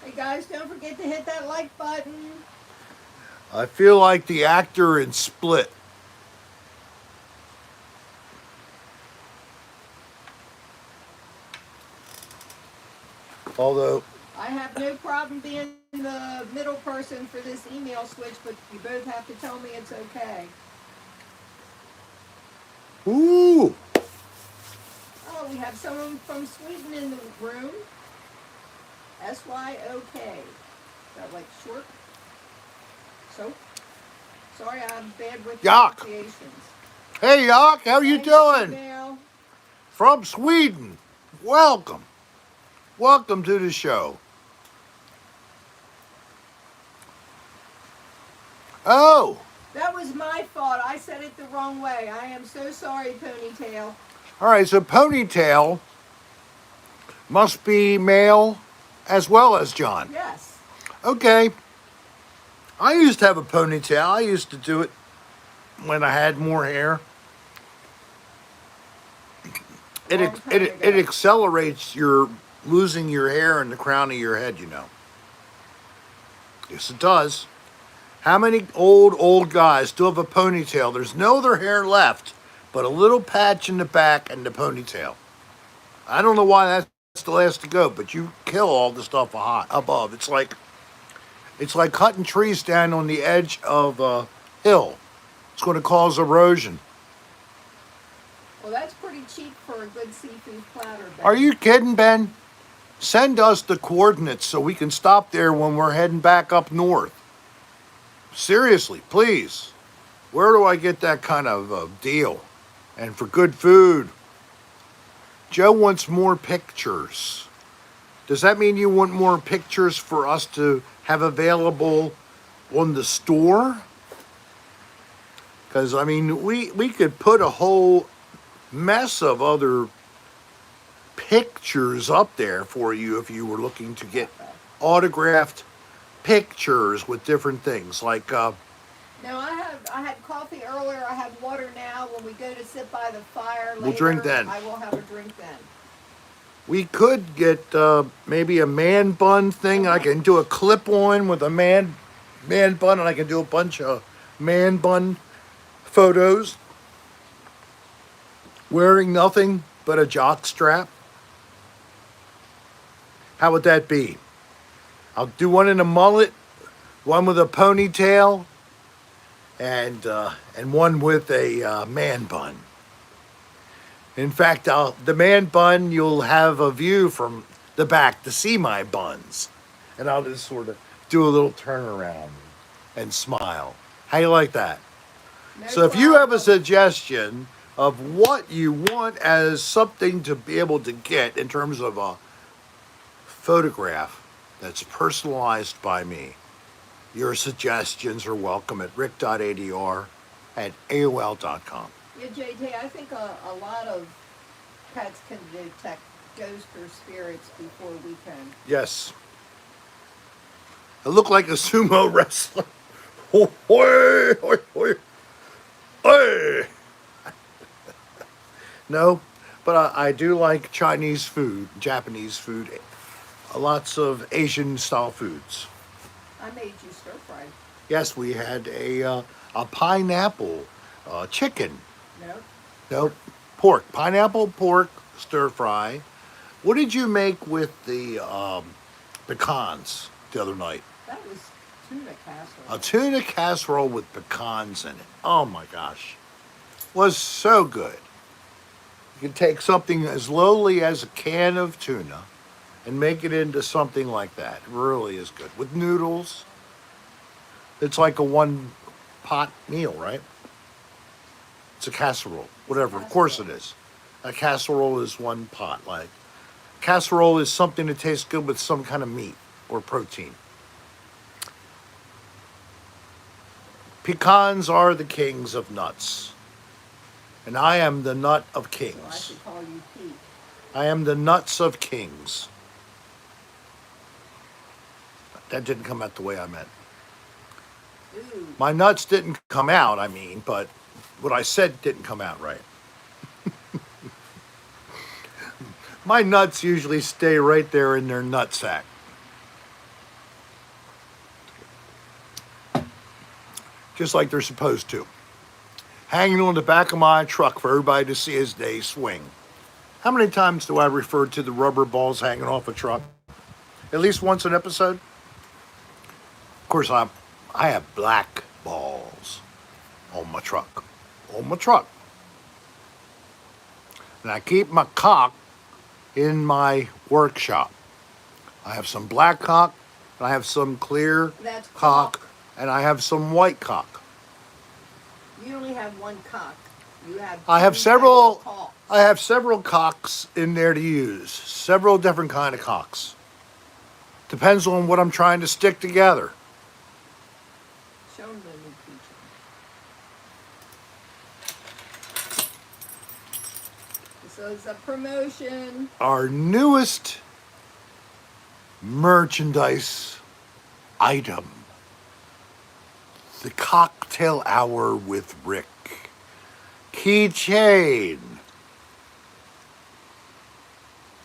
Hey guys, don't forget to hit that like button. I feel like the actor in Split. Although, I have no problem being the middle person for this email switch, but you both have to tell me it's okay. ooh, Oh, we have someone from Sweden in the room. SYOK. Is that like short? So? Sorry, I'm bad with Yuck. pronunciations. Hey, Yock, how you Thanks, doing? email. From Sweden. Welcome. Welcome to the show. Oh, That was my fault. I said it the wrong way. I am so sorry, Ponytail. all right, so Ponytail must be male as well as John. Yes. Okay. I used to have a ponytail. I used to do it when I had more hair. It Long time it ago. accelerates your losing your hair in the crown of your head, you know. Yes, it does. How many old guys still have a ponytail? There's no other hair left but a little patch in the back and the ponytail. I don't know why that's the last to go, but you kill all the stuff above. It's like cutting trees down on the edge of a hill. It's going to cause erosion. Well, that's pretty cheap for a good seafood platter. Ben. Are you kidding, Ben? Send us the coordinates so we can stop there when we're heading back up north. Seriously, please. Where do I get that kind of deal? And for good food. Joe wants more pictures. Does that mean you want more pictures for us to have available on the store? Because, I mean, we could put a whole mess of other pictures up there for you if you were looking to get autographed pictures with different things. Like, No, I had coffee earlier. I have water now. When we go to sit by the fire later, We'll drink then. I will have a drink then. we could get maybe a man bun thing. I can do a clip on with a man bun, and I can do a bunch of man bun photos wearing nothing but a jock strap. How would that be? I'll do one in a mullet, one with a ponytail, and one with a man bun. In fact, the man bun, you'll have a view from the back to see my buns. And I'll just sort of do a little turnaround and smile. How you like that? No So if you have a problem. suggestion of what you want as something to be able to get in terms of a photograph that's personalized by me, your suggestions are welcome at rick.adr@aol.com. Yeah, JT, I think a lot of pets can detect ghosts or spirits before we can. Yes. I look like a sumo wrestler. Ho, hoi, hoi, hoi. Hey! No, but I do like Chinese food, Japanese food, lots of Asian style foods. I made you stir fry. Yes, we had a pineapple chicken. Nope. Nope, pork, pineapple pork stir fry. What did you make with the pecans the other night? That was tuna casserole. A tuna casserole with pecans in it. Oh my gosh. Was so good. You can take something as lowly as a can of tuna and make it into something like that. It really is good. With noodles. It's like a one pot meal, right? It's a casserole. Whatever. Of course it is. A casserole is one pot. Like, casserole is something that tastes good with some kind of meat or protein. Pecans are the kings of nuts. And I am the nut of So I kings. should call you Pete. I am the nuts of kings. That didn't come out the way I meant. Ooh. My nuts didn't come out, I mean, but what I said didn't come out right. My nuts usually stay right there in their nutsack. just like they're supposed to. Hanging on the back of my truck for everybody to see as they swing. How many times do I refer to the rubber balls hanging off a truck? At least once an episode. Of course, I have black balls on my truck. On my truck. And I keep my cock in my workshop. I have some black cock, and I have some clear That's cock, cock. and I have some white cock. You only have one cock. You have. I have two several. types of cocks. I have several cocks in there to use. Several different kind of cocks. Depends on what I'm trying to stick together. Show them the new feature. This is a promotion. Our newest merchandise item. The Cocktail Hour with Rick. Keychain.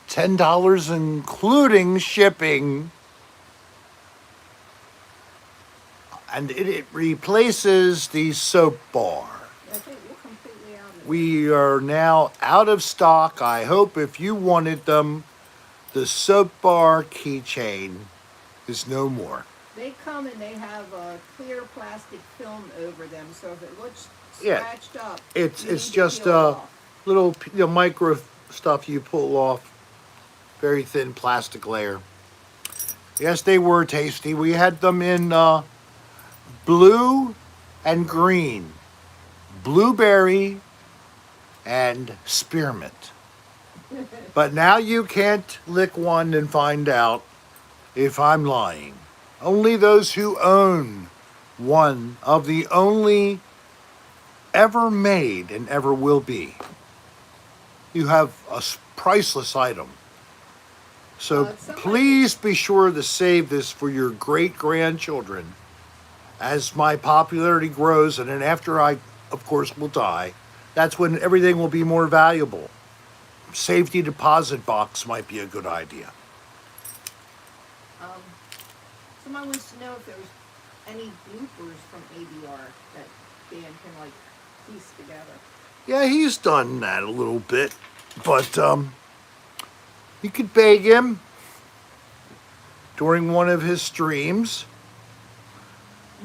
$10 including shipping. And it replaces the soap bar. I think we're completely out of it. We are now out of stock. I hope if you wanted them, the soap bar keychain is no more. They come and they have a clear plastic film over them, so if it looks Yeah. scratched up, It's you need to just peel it off. little micro stuff you pull off. Very thin plastic layer. Yes, they were tasty. We had them in blue and green. Blueberry and spearmint. But now you can't lick one and find out if I'm lying. Only those who own one of the only ever made and ever will be. You have a priceless item. So Somebody- please be sure to save this for your great-grandchildren as my popularity grows, and then after I, of course, will die, that's when everything will be more valuable. Safety deposit box might be a good idea. Someone wants to know if there's any bloopers from ABR that Dan can like piece together. Yeah, he's done that a little bit, but you could beg him during one of his streams.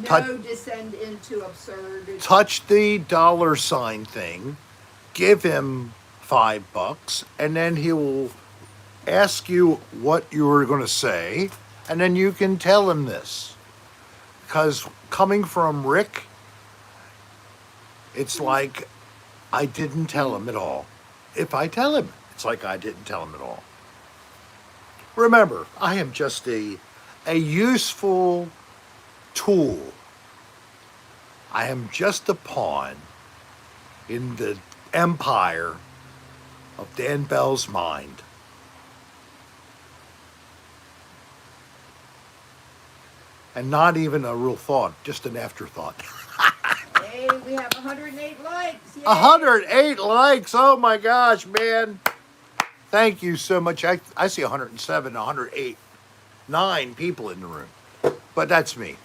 No descend into absurd. Touch the $ thing, give him $5, and then he will ask you what you were going to say, and then you can tell him this. Because coming from Rick, it's like I didn't tell him at all. If I tell him, it's like I didn't tell him at all. Remember, I am just a useful tool. I am just a pawn in the empire of Dan Bell's mind. And not even a real thought, just an afterthought. Hey, we have 108 likes. Yay. 108 likes. Oh my gosh, man. Thank you so much. I see 107, 108, 9 people in the room. But that's me.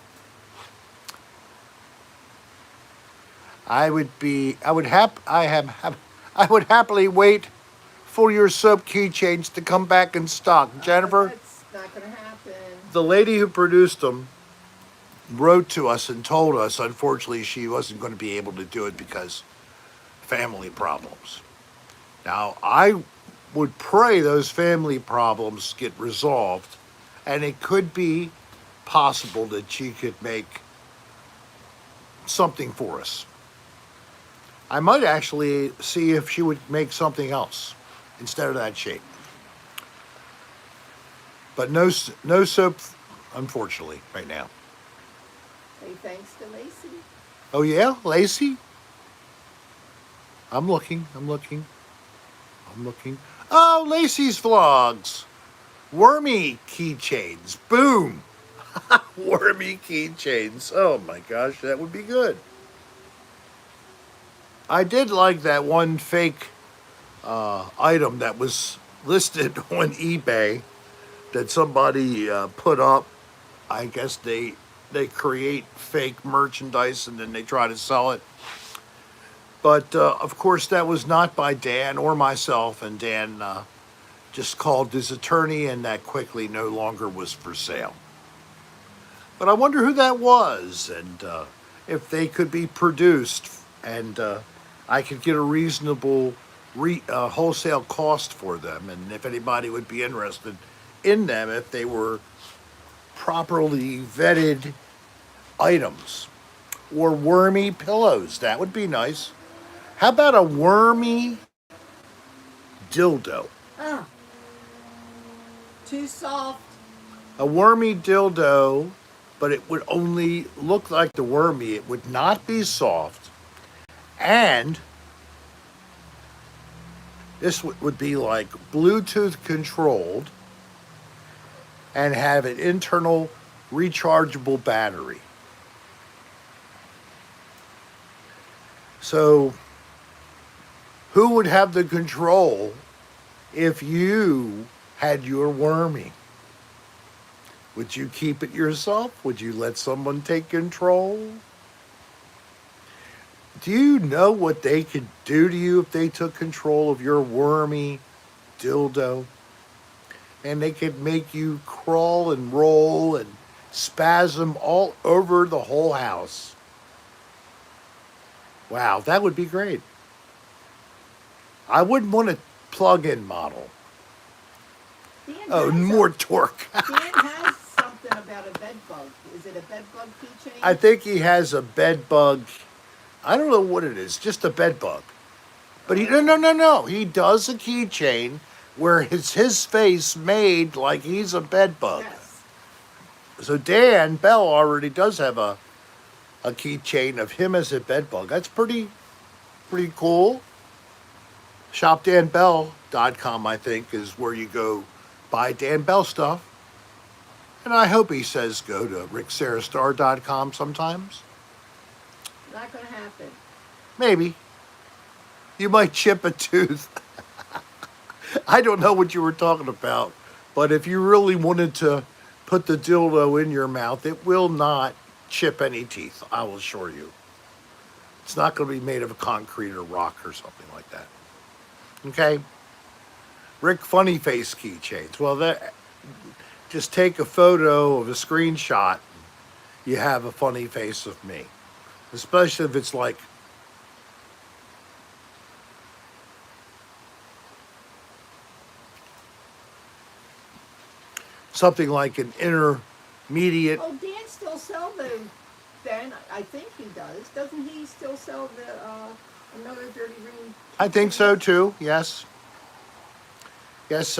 I would happily wait for your soap keychains to come back in stock. Jennifer, That's not going to happen. the lady who produced them wrote to us and told us, unfortunately, she wasn't going to be able to do it because family problems. Now, I would pray those family problems get resolved, and it could be possible that she could make something for us. I might actually see if she would make something else instead of that shape. But no soap, unfortunately, right now. Say thanks to Lacey. Oh yeah, Lacey? I'm looking. Oh, Lacey's vlogs. Wormy keychains. Boom. Wormy keychains. Oh my gosh, that would be good. I did like that one fake item that was listed on eBay that somebody put up. I guess they they create fake merchandise and then they try to sell it. But of course, that was not by Dan or myself, and Dan just called his attorney, and that quickly no longer was for sale. But I wonder who that was, and if they could be produced, and I could get a reasonable wholesale cost for them, and if anybody would be interested in them if they were properly vetted items. Or wormy pillows, that would be nice. How about a wormy dildo? Oh, too soft. A wormy dildo, but it would only look like the wormy. It would not be soft. And this would be like Bluetooth controlled and have an internal rechargeable battery. So, who would have the control if you had your wormy? Would you keep it yourself? Would you let someone take control? Do you know what they could do to you if they took control of your wormy dildo? And they could make you crawl and roll and spasm all over the whole house. Wow, that would be great. I wouldn't want a plug-in model. Dan More torque. Dan has something about a bed bug. Is it a bed bug keychain? I think he has a bed bug. I don't know what it is, just a bed bug. But no. He does a keychain where it's his face made like he's a bed bug. Yes. So Dan Bell already does have a keychain of him as a bed bug. That's pretty cool. ShopDanBell.com, I think, is where you go buy Dan Bell stuff. And I hope he says go to RickSarahStar.com sometimes. Not going to happen. Maybe. You might chip a tooth. I don't know what you were talking about. But if you really wanted to put the dildo in your mouth, it will not chip any teeth, I will assure you. It's not going to be made of concrete or rock or something like that. Okay? Rick Funny Face keychains. Well, just take a photo of a screenshot. You have a funny face of me. Especially if it's like something like an intermediate. Oh, Dan still sell those. Ben, I think he does. Doesn't he still sell the another Dirty Ring? I think so too. Yes. Yes.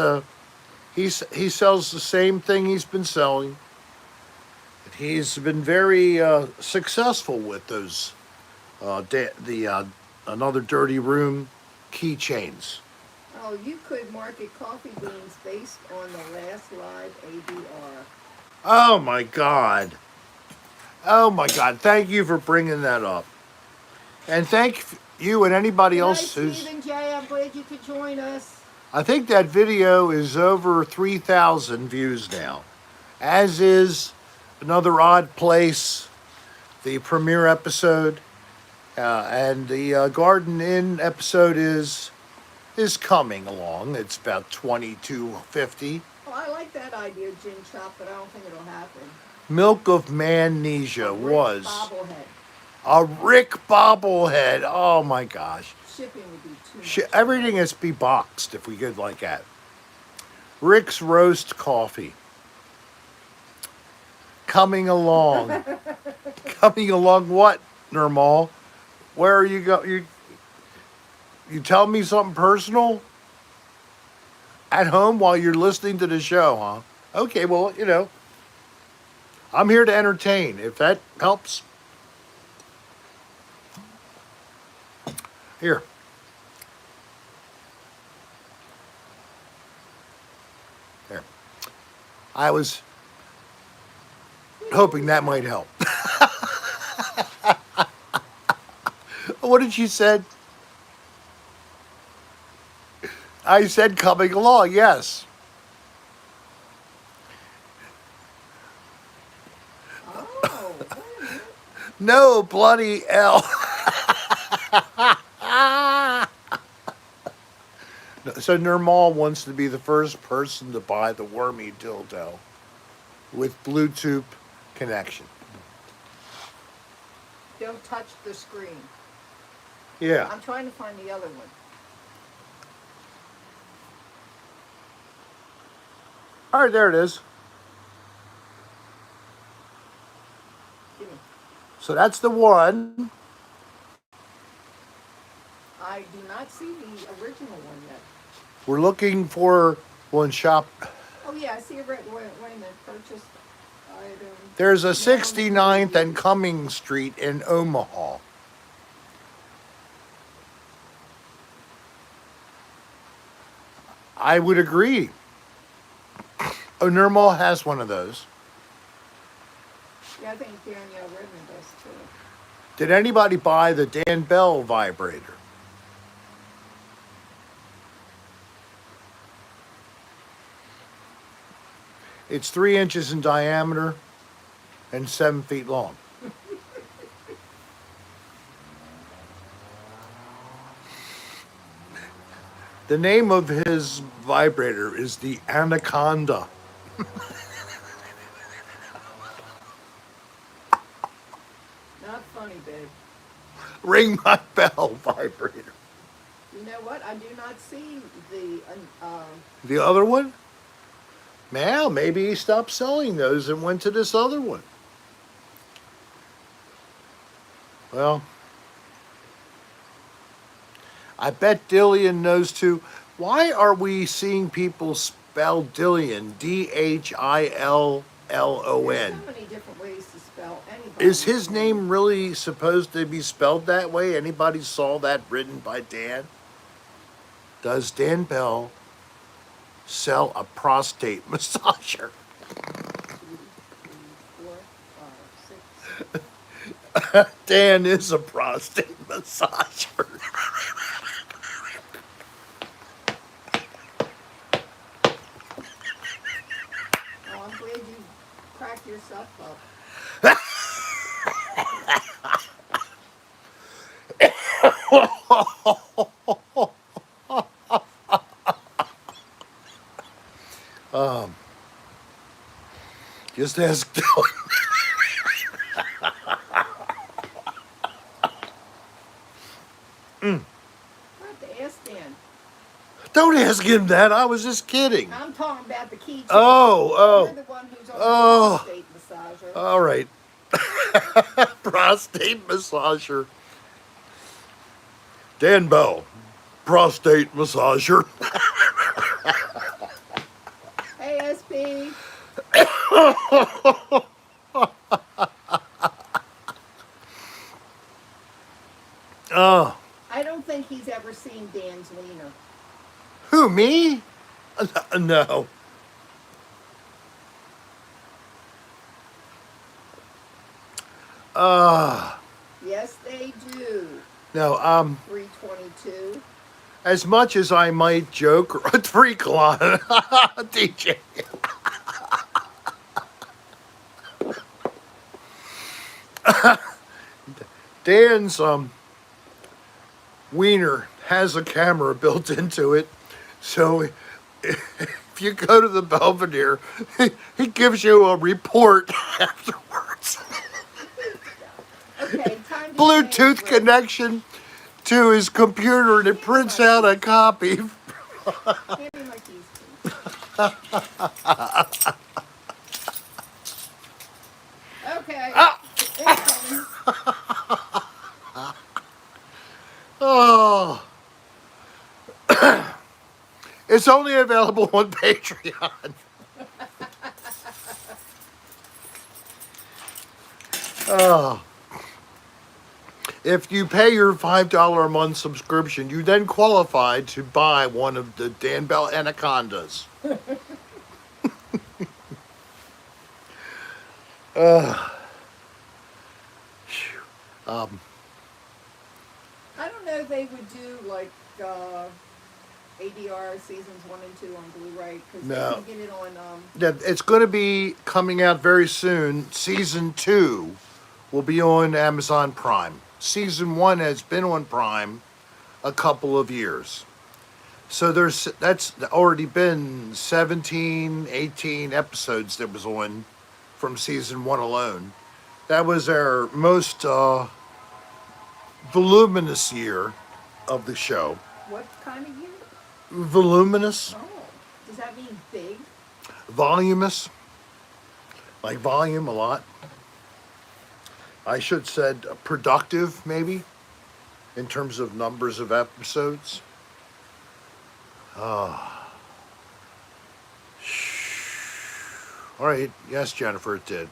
He sells the same thing he's been selling. He's been very successful with those another Dirty Room keychains. Oh, you could market coffee beans based on the last live ADR. Oh my God. Oh my God. Thank you for bringing that up. And thank you and anybody else who's... Stephen J, I'm glad you could join us. I think that video is over 3,000 views now. As is Another Odd Place, the premiere episode. And the Garden Inn episode is coming along. It's about 2250. Oh, I like that idea, Gin Chop, but I don't think it'll happen. Milk of Magnesia was Bobblehead. a Rick bobblehead. Oh my gosh. Shipping would be too much. Everything has to be boxed if we could like that. Rick's Roast Coffee. Coming along. Coming along what, Nirmal? Where are you going? You tell me something personal? At home while you're listening to the show, huh? Okay, well, I'm here to entertain, if that helps. Here. There. I was hoping that might help. What did you said? I said coming along, yes. Oh. No bloody hell. So Nirmal wants to be the first person to buy the wormy dildo with Bluetooth connection. Don't touch the screen. Yeah. I'm trying to find the other one. All right, there it is. Give me. So that's the one. I do not see the original one yet. We're looking for one shop. Oh yeah, I see a wait a minute. Purchase item. There's a Now 69th and Cummings Street in Omaha. I would agree. Oh, Nirmal has one of those. Yeah, I think Danielle Redmond does too. Did anybody buy the Dan Bell vibrator? It's 3 inches in diameter and 7 feet long. The name of his vibrator is the Anaconda. Not funny, babe. Ring my bell vibrator. You know what? I do not see the. The other one? Well, maybe he stopped selling those and went to this other one. Well, I bet Dillion knows too. Why are we seeing people spell Dillion? Dhillon? There's so many different ways to spell anybody. Is his name really supposed to be spelled that way? Anybody saw that written by Dan? Does Dan Bell sell a prostate massager? 2, 3, 4, 5, 6. Dan is a prostate massager. Oh, I'm glad you cracked yourself up. Just ask Dylan. I have to ask Dan. Don't ask him that. I was just kidding. I'm talking about the keychain. Oh, You're the one who's on oh. the prostate massager. All right. Prostate massager. Dan Bell, prostate massager. Hey, SP. Oh, I don't think he's ever seen Dan's wiener. who, me? No. Yes, they do. No, 322. as much as I might joke, 3 kilometers, DJ. Dan's wiener has a camera built into it, so if you go to the Belvedere, he gives you a report afterwards. Okay, time to Bluetooth change, Rick. connection to his computer, and it prints out a copy. Hand me my keys, please. Okay. Incoming. Oh. It's only available on Patreon. Oh. If you pay your $5 a month subscription, you then qualify to buy one of the Dan Bell Anacondas. I don't know if they would do like ADR seasons 1 and 2 on Blu-ray because No. they can get it on. It's going to be coming out very soon. Season 2 will be on Amazon Prime. Season 1 has been on Prime a couple of years. So that's already been 17, 18 episodes that was on from season 1 alone. That was our most voluminous year of the show. What kind of year? Voluminous, Oh, does that mean big? voluminous, like volume a lot. I should said productive, maybe, in terms of numbers of episodes. All right, yes, Jennifer, it did.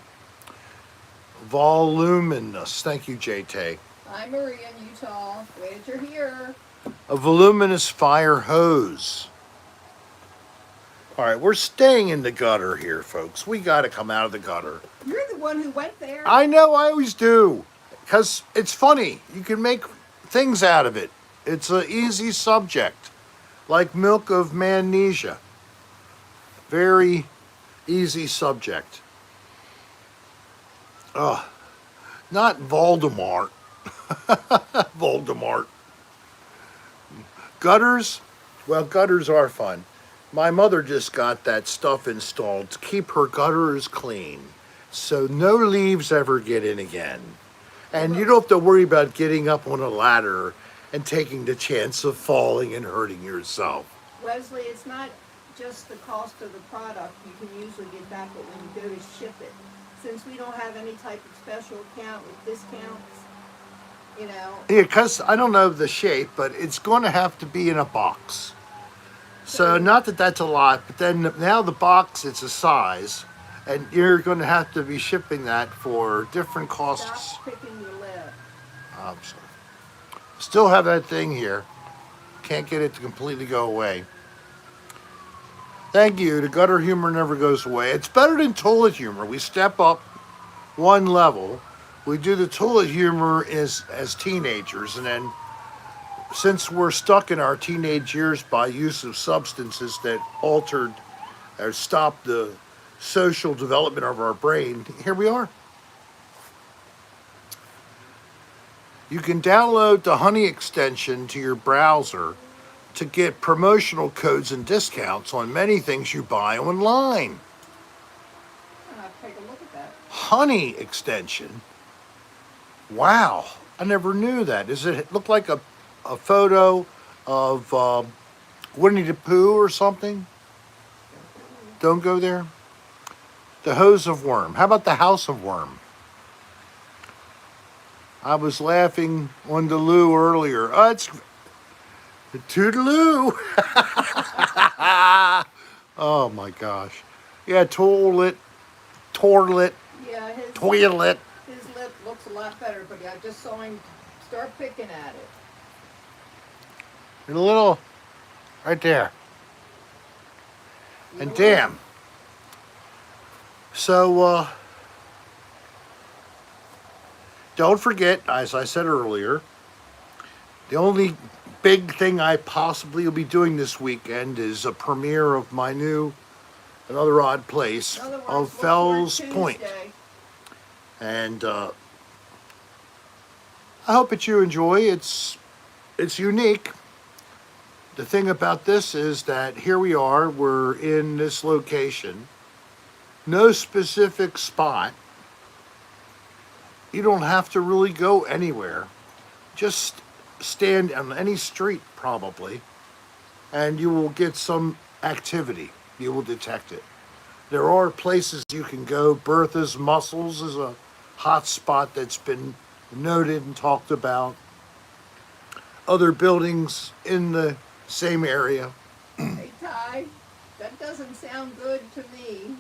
Voluminous. Thank you, JT. Hi, Maria in Utah. Glad you're here. A voluminous fire hose. All right, we're staying in the gutter here, folks. We got to come out of the gutter. You're the one who went there. I know, I always do. Because it's funny. You can make things out of it. It's an easy subject. Like milk of magnesia. Very easy subject. Not Voldemort. Voldemort. Gutters? Well, gutters are fun. My mother just got that stuff installed to keep her gutters clean, so no leaves ever get in again. And you don't have to worry about getting up on a ladder and taking the chance of falling and hurting yourself. Wesley, it's not just the cost of the product. You can usually get that, but when you go to ship it, since we don't have any type of special account with discounts, you know. Yeah, because I don't know the shape, but it's going to have to be in a box. So not that that's a lot, but then now the box, it's a size, and you're going to have to be shipping that for different costs. Stop picking your lip. I'm sorry. Still have that thing here. Can't get it to completely go away. Thank you. The gutter humor never goes away. It's better than toilet humor. We step up one level. We do the toilet humor as teenagers, and then since we're stuck in our teenage years by use of substances that altered or stopped the social development of our brain, here we are. You can download the Honey extension to your browser to get promotional codes and discounts on many things you buy online. I'll take a look at that. Honey extension? Wow, I never knew that. Does it look like a photo of Winnie the Pooh or something? Don't go there. The Hose of Worm. How about the House of Worm? I was laughing on the loo earlier. Oh, it's Toodaloo. Oh my gosh. Yeah, toilet, Yeah, his toilet. lip looks a lot better, but I just saw him start picking at it. A little, right there. And damn. So, don't forget, as I said earlier, the only big thing I possibly will be doing this weekend is a premiere of my new Another Odd Place In other words, of look for Fells Point. Tuesday. And I hope that you enjoy. It's unique. The thing about this is that here we are, we're in this location, no specific spot. You don't have to really go anywhere. Just stand on any street probably, and you will get some activity. You will detect it. There are places you can go. Bertha's Mussels is a hot spot that's been noted and talked about. Other buildings in the same area. Hey, Ty, that doesn't sound good to me.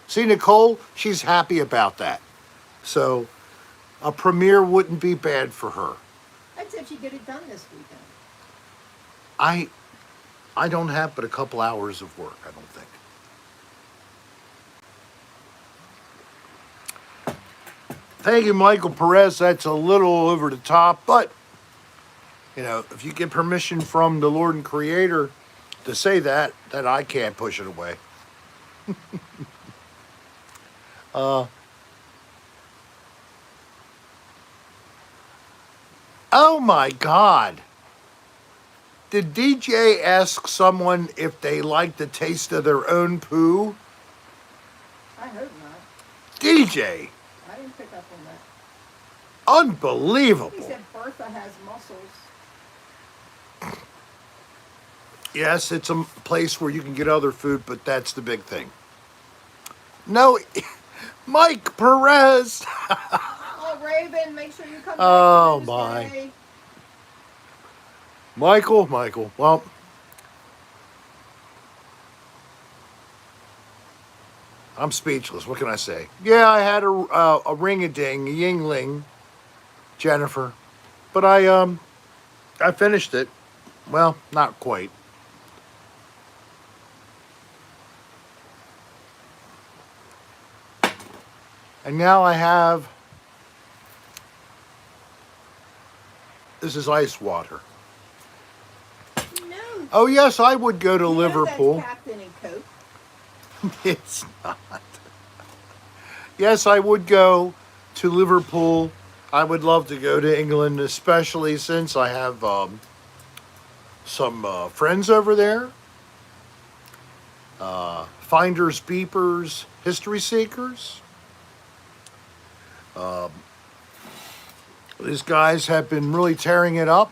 See, Nicole, she's happy about that. So a premiere wouldn't be bad for her. I'd say she get it done this weekend. I don't have but a couple hours of work, I don't think. Thank you, Michael Perez. That's a little over the top, but you know, if you get permission from the Lord and Creator to say that I can't push it away. Oh my God. Did DJ ask someone if they like the taste of their own poo? I hope not. DJ, I didn't pick up on that. He unbelievable. said Bertha has muscles. Yes, it's a place where you can get other food, but that's the big thing. No, Mike Perez. Oh, Raven, make sure you come Oh, back my. Tuesday. Michael. Well, I'm speechless. What can I say? Yeah, I had a ring-a-ding, a yingling, Jennifer, but I finished it. Well, not quite. And now I have, this is ice water. No. Oh yes, I would go to You know Liverpool. that's Captain and Coke. It's not. Yes, I would go to Liverpool. I would love to go to England, especially since I have some friends over there. Finders, beepers, history seekers. These guys have been really tearing it up.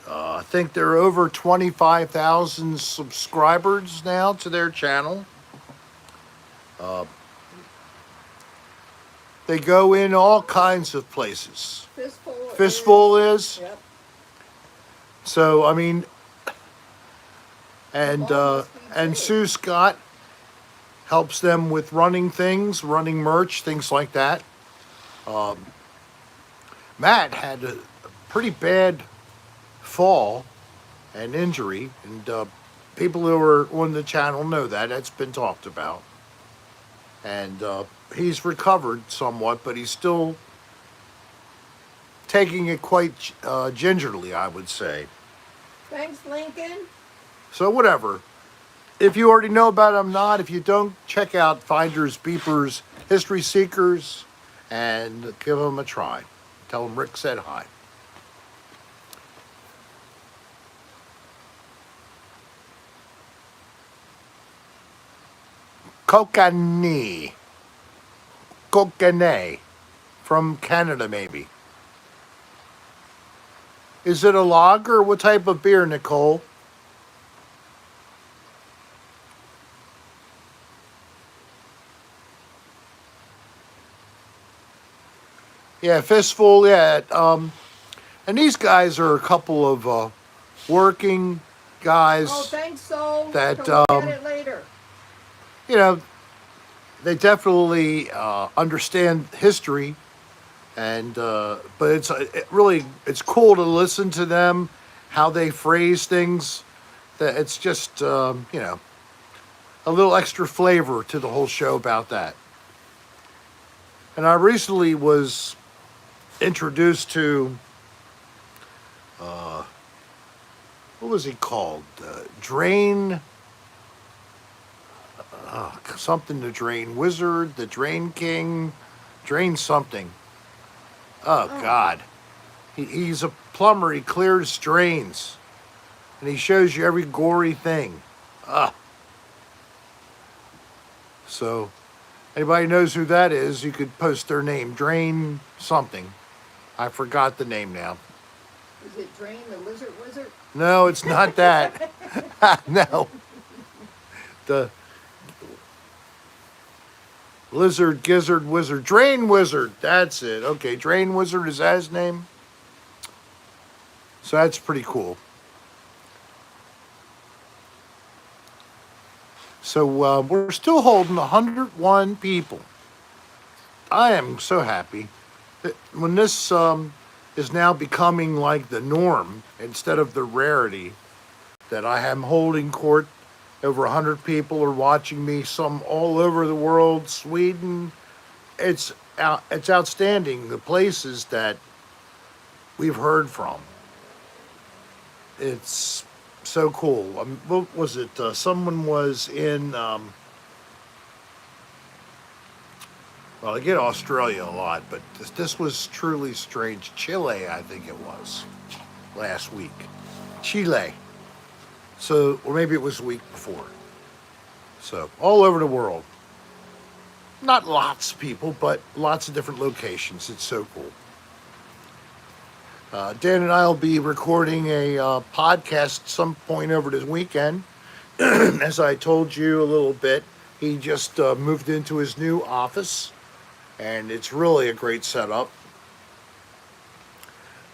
I think there are over 25,000 subscribers now to their channel. They go in all kinds of places. Fistful. Is. Yep. So, I mean, and Ball must be too. Sue Scott helps them with running things, running merch, things like that. Matt had a pretty bad fall and injury, and people who are on the channel know that. That's been talked about. And he's recovered somewhat, but he's still taking it quite gingerly, I would say. Thanks, Lincoln. So whatever. If you already know about him, not. If you don't, check out Finders, Beepers, History Seekers, and give them a try. Tell them Rick said hi. Kokanee. Kokanee. From Canada, maybe. Is it a lager? What type of beer, Nicole? Yeah, Fistful, yeah. And these guys are a couple of working guys. Oh, thanks, Soul. That, Can look at it later. You know, they definitely understand history, and but it's cool to listen to them, how they phrase things. That it's just you know, a little extra flavor to the whole show about that. And I recently was introduced to what was he called? Drain. Something to Drain Wizard, the Drain King, Drain something. Oh. God. He's a plumber. He clears drains. And he shows you every gory thing. So, anybody knows who that is, you could post their name. Drain something. I forgot the name now. Is it Drain the Lizard Wizard? No, it's not that. No. The Lizard, Gizzard, Wizard. Drain Wizard. That's it. Okay, Drain Wizard, is that his name? So that's pretty cool. So we're still holding 101 people. I am so happy. When this is now becoming like the norm instead of the rarity, that I am holding court. Over 100 people are watching me, some all over the world, Sweden. It's outstanding, the places that we've heard from. It's so cool. What was it? Someone was in, Well, I get Australia a lot, but this was truly strange. Chile, I think it was, last week. Chile. So, or maybe it was the week before. So, all over the world. Not lots of people, but lots of different locations. It's so cool. Dan and I will be recording a podcast some point over this weekend. As I told you a little bit, he just moved into his new office, and it's really a great setup.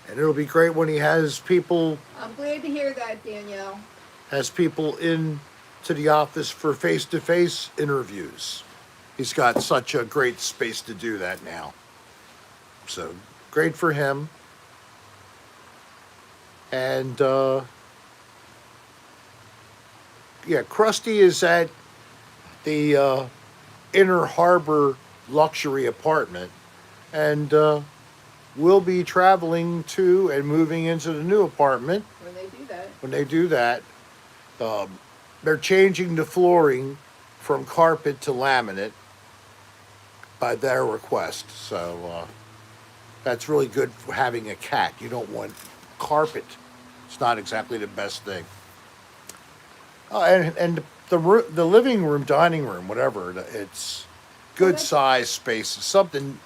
And it'll be great when he has people. I'm glad to hear that, Danielle. Has people in to the office for face-to-face interviews. He's got such a great space to do that now. So great for him. And yeah, Krusty is at the Inner Harbor luxury apartment, and we'll be traveling to and moving into the new apartment. When they do that. When they do that, they're changing the flooring from carpet to laminate by their request. So that's really good for having a cat. You don't want carpet. It's not exactly the best thing. And the living room, dining room, whatever, it's good size space. It's something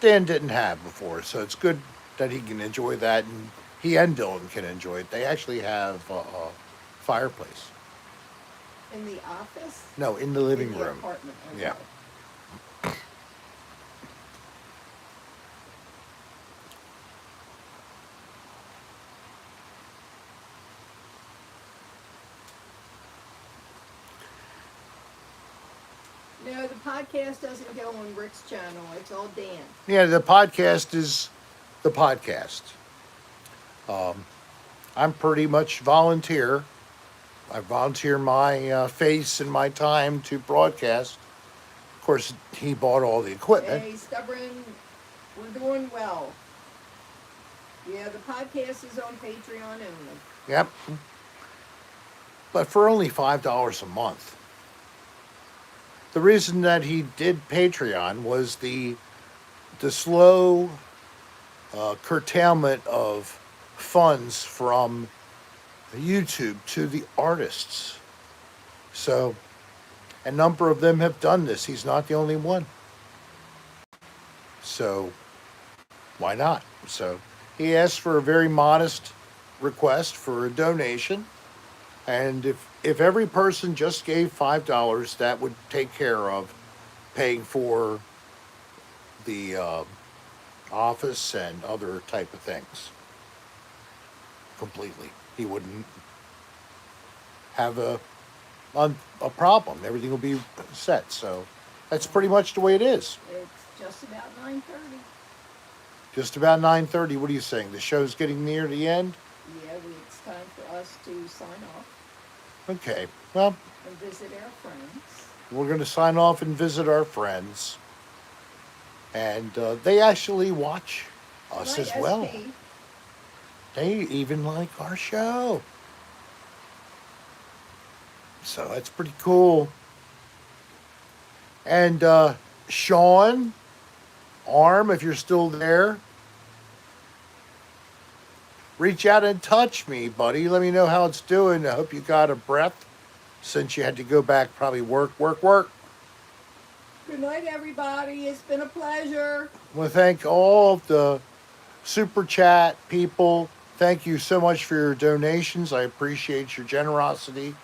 Dan didn't have before, so it's good that he can enjoy that, and he and Dylan can enjoy it. They actually have a fireplace. In the office? No, in the living in the room. Apartment. Okay. Yeah. No, the podcast doesn't go on Rick's channel. It's all Dan. Yeah, the podcast is the podcast. I'm pretty much volunteer. I volunteer my face and my time to broadcast. Of course, he bought all the equipment. Hey, stubborn. We're doing well. Yeah, the podcast is on Patreon only. Yep. But for only $5 a month. The reason that he did Patreon was the slow curtailment of funds from YouTube to the artists. So a number of them have done this. He's not the only one. So why not? So he asked for a very modest request for a donation. And if every person just gave $5, that would take care of paying for the office and other type of things completely. He wouldn't have a problem. Everything will be set. So that's pretty much the way it is. It's just about 9:30. Just about 9:30. What are you saying? The show's getting near the end? Yeah, it's time for us to sign off. Okay. Well, And visit our friends. we're going to sign off and visit our friends. And they actually watch us Night, as well. SP. They even like our show. So that's pretty cool. And Sean, Arm, if you're still there, reach out and touch me, buddy. Let me know how it's doing. I hope you got a breath since you had to go back, probably work. Good night, everybody. It's been a pleasure. I want to thank all of the Super Chat people. Thank you so much for your donations. I appreciate your generosity.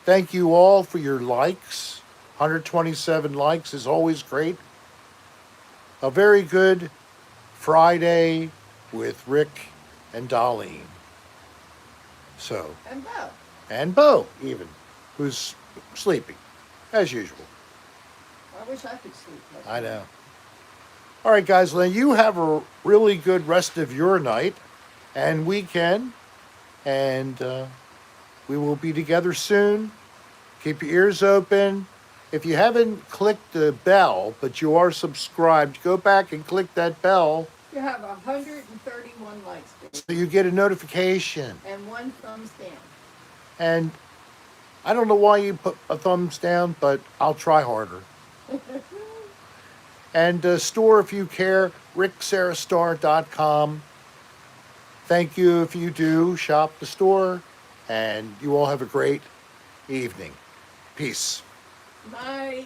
Thank you all for your likes. 127 likes is always great. A very good Friday with Rick and Darlene. So, And Bo. and Bo, even, who's sleeping, as usual. I wish I could sleep. Like I know. All right, guys, well, you have a really good rest of your night and weekend, and we will be together soon. Keep your ears open. If you haven't clicked the bell, but you are subscribed, go back and click that bell You have 131 likes, baby. so you get a notification. And 1 thumbs down. And I don't know why you put a thumbs down, but I'll try harder. And store if you care, ricksarastar.com. Thank you if you do shop the store, and you all have a great evening. Peace. Bye.